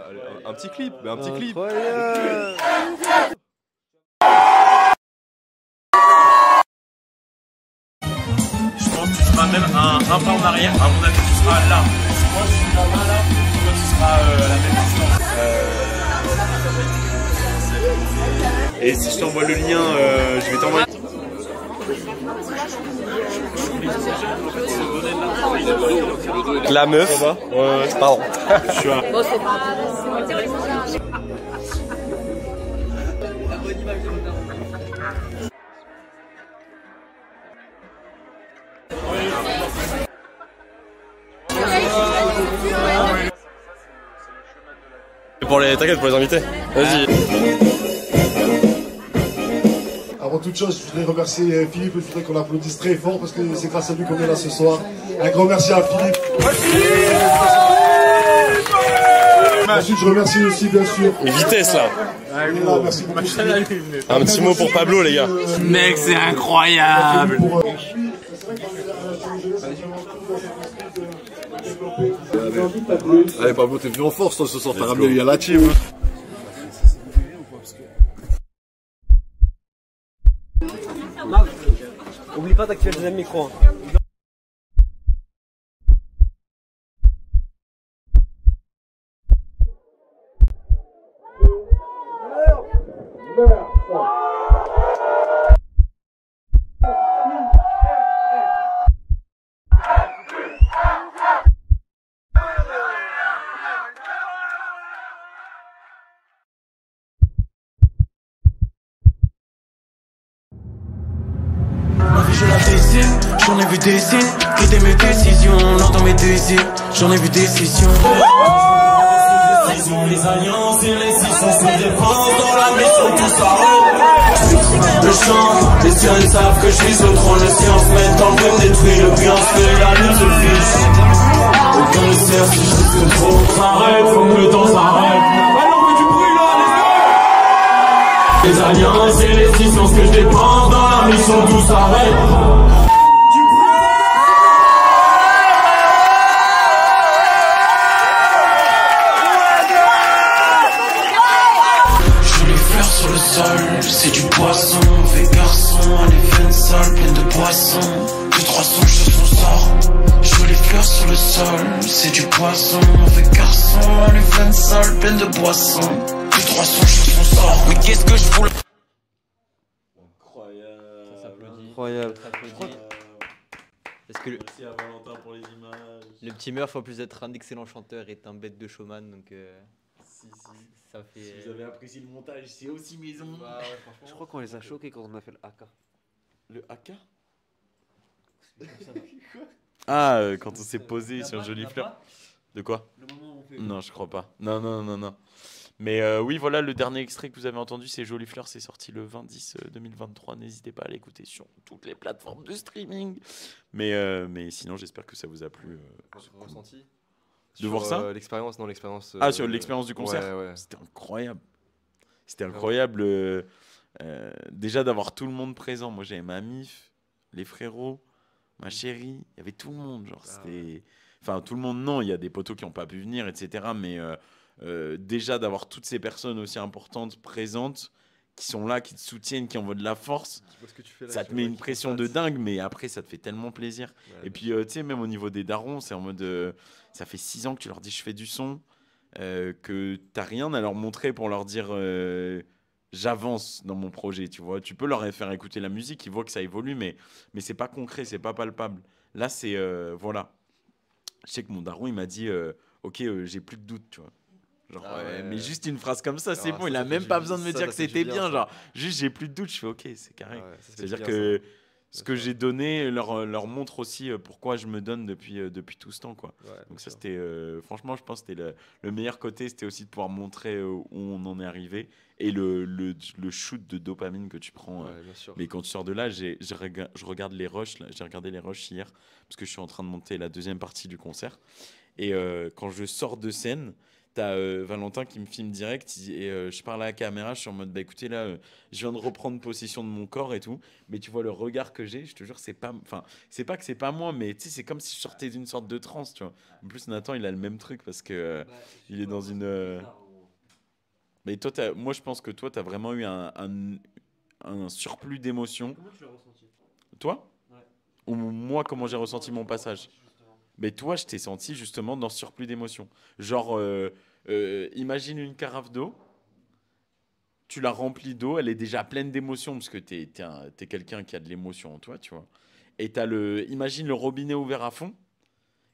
un petit clip, mais un petit clip. Incroyable. Je pense que tu seras même un pas en arrière. À mon avis, tu seras là. Moi, je suis là, là. Toi, tu seras à la même distance. Et si je t'envoie le lien, je vais t'envoyer. La meuf. Pardon. Je suis à... T'inquiète pour les invités. Vas-y. Avant toute chose, je voudrais remercier Philippe. Il faudrait qu'on l'applaudisse très fort parce que c'est grâce à lui qu'on est là ce soir. Un grand merci à Philippe. Ensuite, je remercie aussi, bien sûr. Une vitesse là. Merci beaucoup. Un petit mot pour Pablo, les gars. Mec, c'est incroyable. Allez Pablo, t'es venu en force toi, ce soir, t'as ramené à la team. Oublie pas d'activer le deuxième micro. Hein. Je la dessine, j'en ai vu des signes, guider mes décisions, dans mes désirs, j'en ai vu des décisions. Les alliances et les scissions se défendent dans la mission, tout s'arrête. Le chant, les siens ils savent que je vis au trône, les sciences mettent en me détruit, le bien fait, la lune se fiche. Aucun ne sert si je risque trop, s'arrête, faut que le temps s'arrête. Alors mais du bruit là, les gars. Les alliances et les scissions, ce que je dépense dans la mission, tout s'arrête. C'est du poisson, mauvais garçon, les veines sales, pleines de poissons. Deux, trois sons, je son sort. Jolies fleurs sur le sol, c'est du poisson, mauvais garçon, les veines sales, pleines de poissons. Deux, trois sons, je son sort. Mais qu'est-ce que je fous là? Incroyable. Ça s'applaudit. Incroyable. Ça s'applaudit. Parce que Merci à Valentin pour les images. le petit Murph, en plus d'être un excellent chanteur, est un bête de showman, donc Si. ça fait. Si vous avez apprécié le montage, c'est aussi maison. Bah ouais, franchement. Je crois qu'on les a choqués quand on a fait le AK. Le AK. Ah, quand on s'est posé sur Jolie Fleur. De quoi? Le moment où on fait. Non, je crois pas. Non. Mais oui, voilà, le dernier extrait que vous avez entendu, c'est Jolie Fleur, c'est sorti le 20-10-2023. N'hésitez pas à l'écouter sur toutes les plateformes de streaming. Mais sinon, j'espère que ça vous a plu. Ressenti De voir ça l'expérience, non, l'expérience. Ah, sur l'expérience du concert. Ouais. C'était incroyable. C'était incroyable. Déjà d'avoir tout le monde présent. Moi, j'avais ma mif, les frérots, ma chérie. Il y avait tout le monde. Genre, c'était. Enfin, tout le monde, non. Il y a des potos qui n'ont pas pu venir, etc. Mais déjà d'avoir toutes ces personnes aussi importantes présentes, qui sont là, qui te soutiennent, qui envoient de la force, ça te met une pression de dingue, mais après, ça te fait tellement plaisir. Ouais, et puis, tu sais, même au niveau des darons, c'est en mode. Ça fait 6 ans que tu leur dis je fais du son, que t'as rien à leur montrer pour leur dire j'avance dans mon projet, tu vois. Tu peux leur faire écouter la musique, ils voient que ça évolue, mais c'est pas concret, c'est pas palpable. Là, c'est voilà. Je sais que mon daron, il m'a dit ok, j'ai plus de doute, tu vois. Genre, mais juste une phrase comme ça, c'est bon, il a même pas besoin de me dire que c'était bien, genre juste j'ai plus de doute, je fais ok, c'est carré. C'est-à-dire que ce que j'ai donné leur montre aussi pourquoi je me donne depuis tout ce temps, quoi. Ouais, Donc ça, c'était franchement, je pense que c'était le meilleur côté, c'était aussi de pouvoir montrer où on en est arrivé et le shoot de dopamine que tu prends. Ouais, bien sûr. Mais quand tu sors de là, je regarde les rushs. J'ai regardé les rushs hier parce que je suis en train de monter la deuxième partie du concert. Et quand je sors de scène, t'as Valentin qui me filme direct et je parle à la caméra, je suis en mode bah écoutez là, je viens de reprendre possession de mon corps et tout, mais tu vois le regard que j'ai, je te jure c'est pas que c'est pas moi, mais tu sais c'est comme si je sortais d'une sorte de transe, tu vois. En plus Nathan il a le même truc parce que il est dans une mais toi moi je pense que toi t'as vraiment eu un surplus d'émotions. Comment tu l'as ressenti? Toi? Ouais. Ou moi comment j'ai ressenti mon passage? Mais toi, je t'ai senti justement dans ce surplus d'émotions. Genre, imagine une carafe d'eau, tu la remplis d'eau, elle est déjà pleine d'émotions parce que t'es quelqu'un qui a de l'émotion en toi, tu vois. Et imagine le robinet ouvert à fond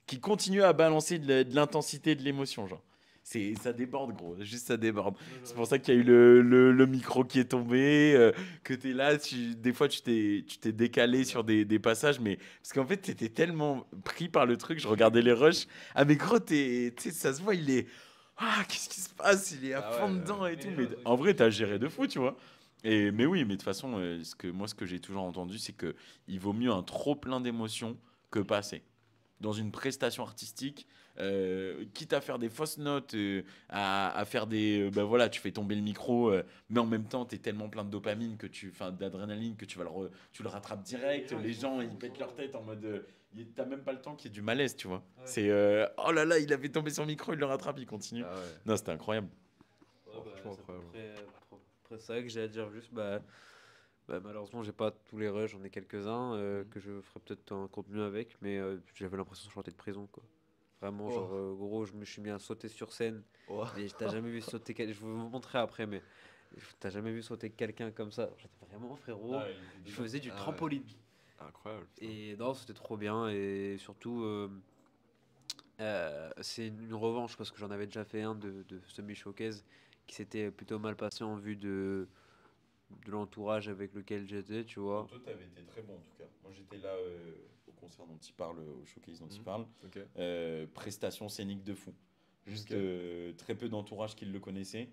qui continue à balancer de l'intensité et de l'émotion, genre. Ça déborde, gros. Juste, ça déborde. C'est pour ça qu'il y a eu le micro qui est tombé, que tu es là. Des fois, tu t'es décalé sur des passages. Mais parce qu'en fait, tu étais tellement pris par le truc. Je regardais les rushs. Ah, mais gros, ça se voit, il est... Ah, qu'est-ce qui se passe? Il est à fond dedans et tout. Mais en vrai, tu as géré de fou, tu vois. Mais oui, mais de toute façon, ce que j'ai toujours entendu, c'est qu'il vaut mieux un trop plein d'émotions que pas assez. Dans une prestation artistique, quitte à faire des fausses notes, à faire des... ben voilà, tu fais tomber le micro, mais en même temps, tu es tellement plein de dopamine, d'adrénaline, que tu le rattrapes direct. Les gens, ils pètent leur tête en mode... t'as même pas le temps qu'il y ait du malaise, tu vois. Ouais. C'est... oh là là, il avait tombé son micro, il le rattrape, il continue. Ah ouais. Non, c'était incroyable. Ouais, après ça que j'ai à dire juste... malheureusement, j'ai pas tous les rushs, j'en ai quelques-uns que je ferai peut-être un contenu avec, mais j'avais l'impression de sortir de prison, quoi. Vraiment, genre, gros, je me suis mis à sauter sur scène. Et t'as jamais vu sauter je vais vous montrer après, mais t'as jamais vu sauter quelqu'un comme ça. J'étais vraiment, frérot, je faisais du trampoline. Incroyable. Putain. Et non, c'était trop bien, et surtout, c'est une revanche parce que j'en avais déjà fait un de semi-showcase qui s'était plutôt mal passé en vue de l'entourage avec lequel j'étais, tu vois. Toi, t'avais été très bon en tout cas. Moi, j'étais là au concert dont il parle, au showcase dont il parle. Okay. Prestation scénique de fou. Juste très peu d'entourage qui le connaissait.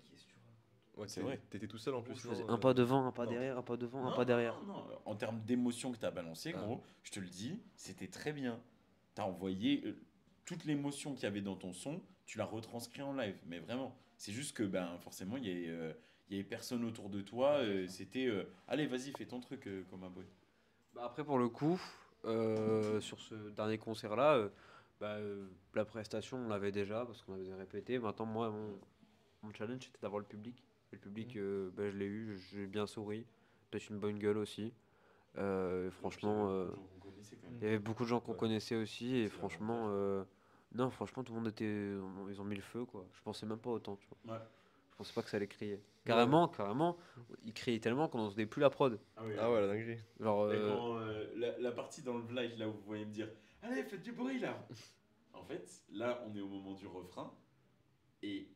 Ouais, c'est vrai. T'étais tout seul en plus. Je faisais un pas devant, un pas derrière, un pas devant, un pas derrière. Non. En termes d'émotion que t'as balancé, gros, je te le dis, c'était très bien. T'as envoyé toute l'émotion qu'il y avait dans ton son, tu l'as retranscrit en live. Mais vraiment, c'est juste que forcément, il y avait personne autour de toi, c'était allez vas-y fais ton truc comme un boy. Après pour le coup sur ce dernier concert là la prestation on l'avait déjà parce qu'on avait répété. Maintenant moi mon challenge c'était d'avoir le public et le public je l'ai eu, j'ai bien souri, peut-être une bonne gueule aussi, franchement il y avait beaucoup de gens qu'on connaissait aussi et franchement non franchement tout le monde ils ont mis le feu quoi, je pensais même pas autant, tu vois. Ouais. Je pensais pas que ça allait crier. Carrément, il criait tellement qu'on n'entendait plus la prod. Ah ouais, la dinguerie. Genre, quand, la partie dans le live, là où vous voyez me dire « Allez, faites du bruit, là !» En fait, là, on est au moment du refrain. Et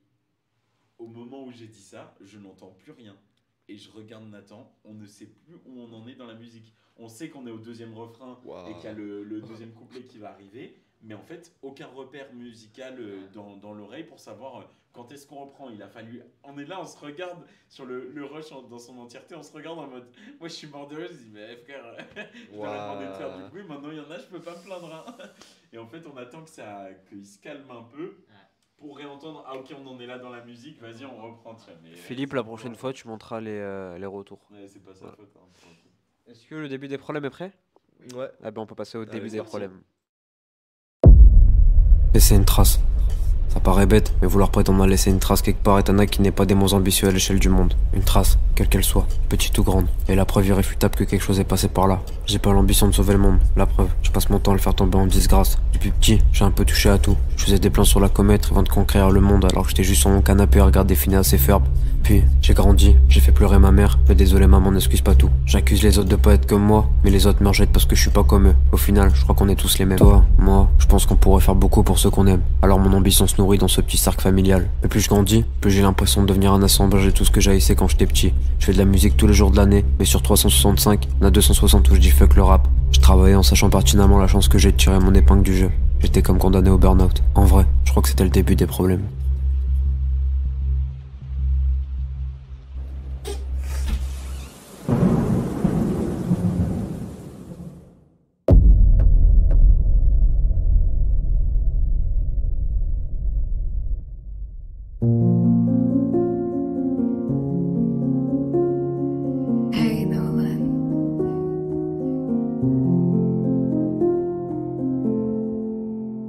au moment où j'ai dit ça, je n'entends plus rien. Et je regarde Nathan, on ne sait plus où on en est dans la musique. On sait qu'on est au deuxième refrain et qu'il y a le deuxième couplet qui va arriver. Mais en fait, aucun repère musical dans l'oreille pour savoir quand est-ce qu'on reprend. Il a fallu... On est là, on se regarde sur le rush dans son entièreté, on se regarde en mode... Moi, je suis mort de rire, je dis, mais frère, je leur ai demandé de faire du bruit, maintenant il y en a, je peux pas me plaindre. Hein. Et en fait, on attend qu'il se calme un peu pour réentendre. Ah ok, on en est là dans la musique, vas-y, on reprend. Tiens, mais, Philippe, la prochaine fois, tu monteras les retours. Ouais, c'est pas sa faute. Hein. Est-ce que le début des problèmes est prêt? Ouais. Ah ben, on peut passer au début des problèmes. Laisser une trace. Ça paraît bête, mais vouloir prétendre à laisser une trace quelque part est un acte qui n'est pas des moins ambitieux à l'échelle du monde. Une trace, quelle qu'elle soit, petite ou grande. Et la preuve irréfutable que quelque chose est passé par là. J'ai pas l'ambition de sauver le monde. La preuve, je passe mon temps à le faire tomber en disgrâce. Depuis petit, j'ai un peu touché à tout. Je faisais des plans sur la comète avant de conquérir le monde alors que j'étais juste sur mon canapé à regarder finir assez ferbe. Puis, j'ai grandi, j'ai fait pleurer ma mère, mais désolé maman, n'excuse pas tout. J'accuse les autres de pas être comme moi, mais les autres me rejettent parce que je suis pas comme eux. Au final, je crois qu'on est tous les mêmes. Toi, moi, je pense qu'on pourrait faire beaucoup pour ceux qu'on aime. Alors mon ambition se tous nourris dans ce petit cercle familial. Mais plus je grandis, plus j'ai l'impression de devenir un assemblage de tout ce que j'haïssais quand j'étais petit. Je fais de la musique tous les jours de l'année, mais sur 365, il y en a 260 où je dis fuck le rap. Je travaillais en sachant pertinemment la chance que j'ai de tirer mon épingle du jeu. J'étais comme condamné au burn-out. En vrai, je crois que c'était le début des problèmes.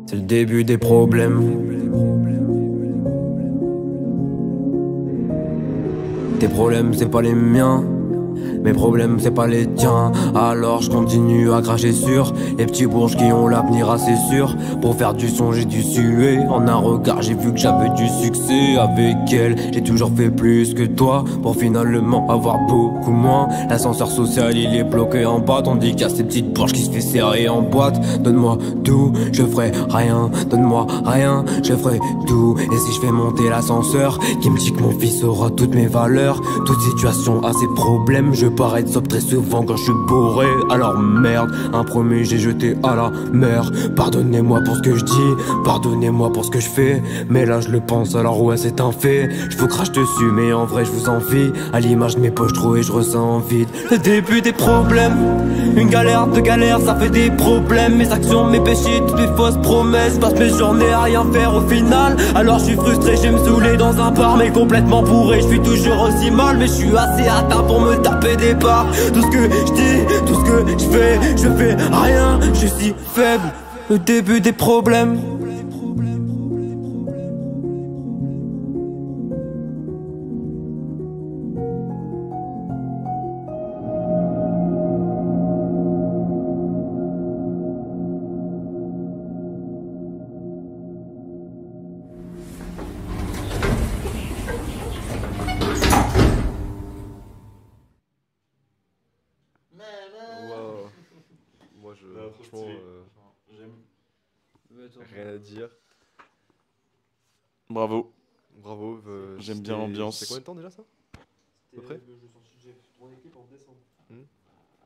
C'est le début des problèmes. Tes problèmes, c'est pas les miens. Mes problèmes, c'est pas les tiens. Alors je continue à cracher sur les petits bourges qui ont l'avenir assez sûr. Pour faire du son, j'ai dû suer. En un regard, j'ai vu que j'avais du succès. Avec elle, j'ai toujours fait plus que toi. Pour finalement avoir beaucoup moins. L'ascenseur social, il est bloqué en bas. Tandis qu'il y a ces petites bourges qui se fait serrer en boîte. Donne-moi tout, je ferai rien. Donne-moi rien, je ferai tout. Et si je fais monter l'ascenseur, qui me dit que mon fils aura toutes mes valeurs. Toute situation a ses problèmes. Je parais de très souvent quand je suis bourré. Alors merde, un premier j'ai jeté à la mer. Pardonnez-moi pour ce que je dis, pardonnez-moi pour ce que je fais. Mais là je le pense, alors ouais c'est un fait. Je vous crache dessus mais en vrai je vous envie. À l'image de mes poches trouées je ressens vide. Le début des problèmes, une galère de galère ça fait des problèmes. Mes actions, mes péchés, toutes mes fausses promesses. Passe mes journées à rien faire au final. Alors je suis frustré, je vais me saouler dans un bar. Mais complètement bourré, je suis toujours aussi mal. Mais je suis assez atteint pour me taper des barres. Tout ce que je dis, tout ce que je fais rien. Je suis si faible, le début des problèmes. Waouh. Moi, franchement, rien à dire. Bravo. Bravo. J'aime bien l'ambiance. C'est combien de temps déjà ça à peu près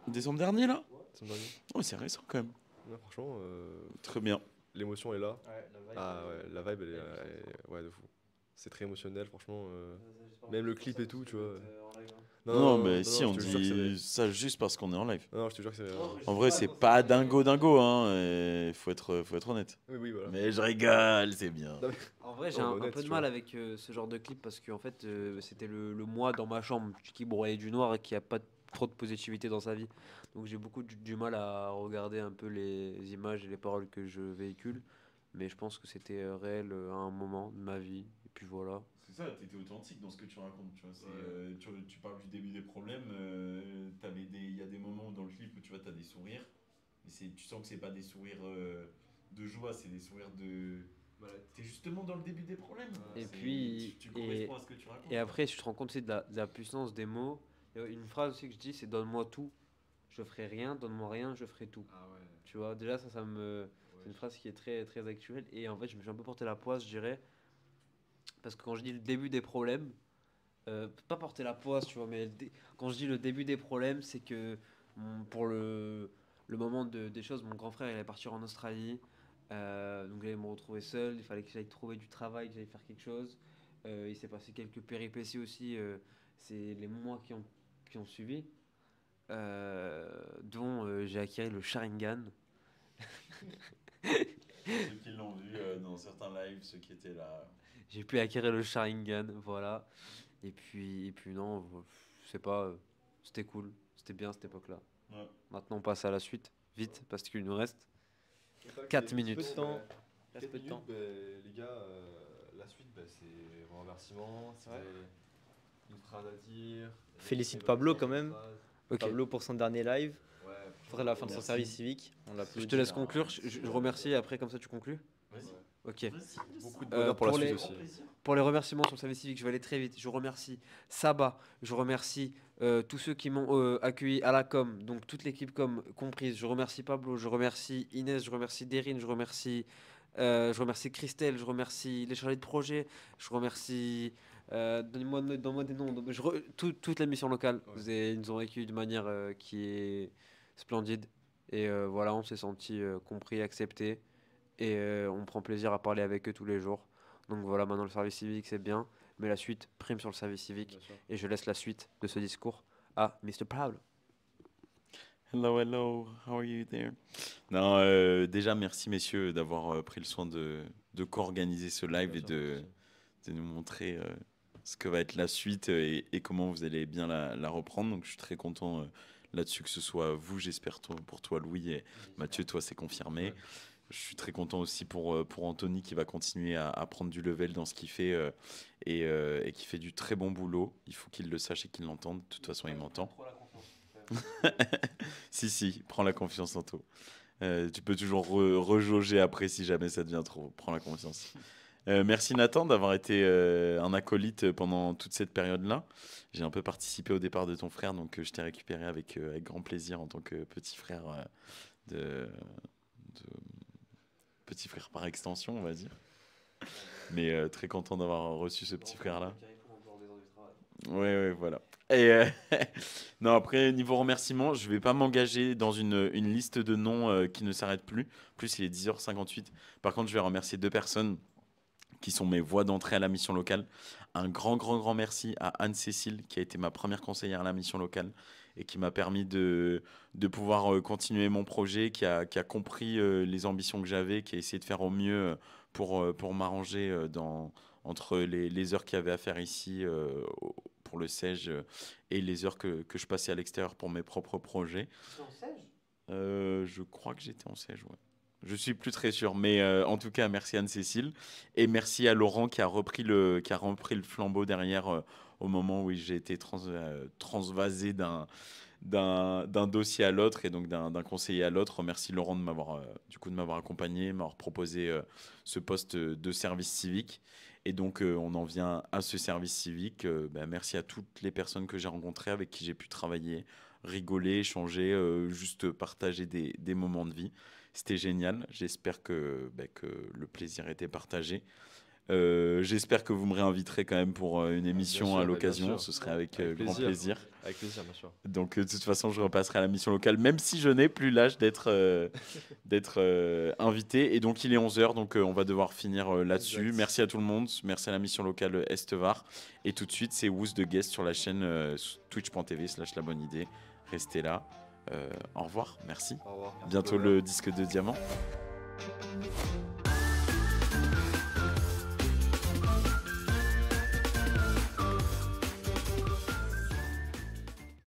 Décembre dernier là Décembre dernier. Oh, c'est récent quand même. Ouais, franchement, très bien. L'émotion est là. Ouais, la vibe, la vibe elle est ouais, de fou. C'est très émotionnel, franchement. Même le clip et tout, tu vois. Non, mais si, je on te jure que c'est vrai. dit ça juste parce qu'on est en live. Non, je te jure que c'est vrai. En vrai, c'est pas dingo, hein. Faut être honnête. Oui, voilà. Mais je rigole, c'est bien. En vrai, j'ai un peu de mal avec ce genre de clip parce qu'en fait, c'était le moi dans ma chambre qui broyait du noir et qui a pas trop de positivité dans sa vie. Donc j'ai beaucoup du mal à regarder un peu les images et les paroles que je véhicule. Mais je pense que c'était réel à un moment de ma vie. Et puis voilà. C'est ça, t'étais authentique dans ce que tu racontes. Tu vois, tu parles du début des problèmes. Il y a des moments dans le clip où tu vois, t'as des sourires. Mais tu sens que c'est pas des sourires de joie, c'est des sourires de. T'es justement dans le début des problèmes. Et puis, tu corresponds à ce que tu racontes. et après, tu te rends compte aussi de la puissance des mots. Il y a une phrase aussi que je dis, c'est donne-moi tout, je ferai rien, donne-moi rien, je ferai tout. Ah ouais. Tu vois, déjà ça me, c'est une phrase qui est très très actuelle et en fait je me suis un peu porté la poisse, je dirais, parce que quand je dis le début des problèmes, pas porter la poisse, tu vois, mais quand je dis le début des problèmes, c'est que pour le moment des choses, mon grand frère il allait partir en Australie. Donc j'allais me retrouver seul, il fallait que j'aille trouver du travail, que j'aille faire quelque chose. Il s'est passé quelques péripéties aussi, c'est les mois qui ont suivi, dont j'ai acquis le Sharingan. Ceux qui l'ont vu dans certains lives, ceux qui étaient là. J'ai pu acquérir le Sharingan, voilà. Et puis non, je sais pas, c'était cool, c'était bien cette époque-là. Ouais. Maintenant on passe à la suite, vite, parce qu'il nous reste 4 minutes. Peu de temps. Reste peu de temps. Les gars, la suite, c'est vos remerciements, c'est une phrase à dire. Félicite Pablo quand même. Ok. Pablo pour son dernier live. Ouais, Pour la fin de son merci. service civique. On Je te laisse conclure, je remercie et après comme ça tu conclus. Vas-y. Ok. Beaucoup de bonheur pour la suite les, aussi. Pour les remerciements sur le service civique, je vais aller très vite. Je remercie Saba, je remercie tous ceux qui m'ont accueilli à la com, donc toute l'équipe com comprise. Je remercie Pablo, je remercie Inès, je remercie Derine, je remercie Je remercie Christelle, je remercie les chargés de projet, je remercie. Donne-moi des noms. Toute la mission locale. Ils nous ont accueillis de manière qui est splendide. Et voilà, on s'est senti compris, accepté. Et on prend plaisir à parler avec eux tous les jours. Donc voilà, maintenant le service civique, c'est bien. Mais la suite prime sur le service civique. Et je laisse la suite de ce discours à Mr. Pablo. Hello, hello, how are you there? Non, déjà, merci messieurs d'avoir pris le soin de co-organiser ce live et de nous montrer ce que va être la suite et comment vous allez bien la reprendre. Donc je suis très content là-dessus que ce soit vous, j'espère pour toi Louis, et Mathieu, toi c'est confirmé. Ouais. Je suis très content aussi pour Anthony qui va continuer à prendre du level dans ce qu'il fait et qui fait du très bon boulot. Il faut qu'il le sache et qu'il l'entende. De toute façon, il m'entend. Si, prends la confiance en toi. Tu peux toujours rejauger après si jamais ça devient trop. Prends la confiance. Merci Nathan d'avoir été un acolyte pendant toute cette période-là. J'ai un peu participé au départ de ton frère, donc je t'ai récupéré avec grand plaisir en tant que petit frère petit frère par extension, on va dire. Mais très content d'avoir reçu ce petit frère-là. Ouais, voilà. Et non, après, niveau remerciements, je vais pas m'engager dans une liste de noms qui ne s'arrête plus. Plus, il est 10h58. Par contre, je vais remercier 2 personnes qui sont mes voix d'entrée à la mission locale. Un grand merci à Anne-Cécile, qui a été ma première conseillère à la mission locale et qui m'a permis de pouvoir continuer mon projet, qui a compris les ambitions que j'avais, qui a essayé de faire au mieux pour m'arranger entre les heures qu'il y avait à faire ici pour le SEJ et les heures que je passais à l'extérieur pour mes propres projets. Tu étais en SEJ ? Je crois que j'étais en SEJ, ouais. Je suis plus très sûr, mais en tout cas, merci Anne-Cécile et merci à Laurent qui a repris le flambeau derrière au moment où j'ai été transvasé d'un dossier à l'autre et donc d'un conseiller à l'autre. Merci Laurent de m'avoir accompagné, m'avoir proposé ce poste de service civique. Et donc, on en vient à ce service civique. Merci à toutes les personnes que j'ai rencontrées, avec qui j'ai pu travailler, rigoler, échanger, juste partager des moments de vie. C'était génial. J'espère que le plaisir était partagé. J'espère que vous me réinviterez quand même pour une émission à l'occasion. Ce serait avec grand plaisir. Avec plaisir, bien sûr. Donc, de toute façon, je repasserai à la mission locale, même si je n'ai plus l'âge d'être invité. Et donc, il est 11h, donc on va devoir finir là-dessus. Exact. Merci à tout le monde. Merci à la mission locale Estevar. Et tout de suite, c'est Who's the Guest sur la chaîne twitch.tv/La Bonne Idée. Restez là. Au revoir, merci. Au revoir. Bientôt le disque de diamant.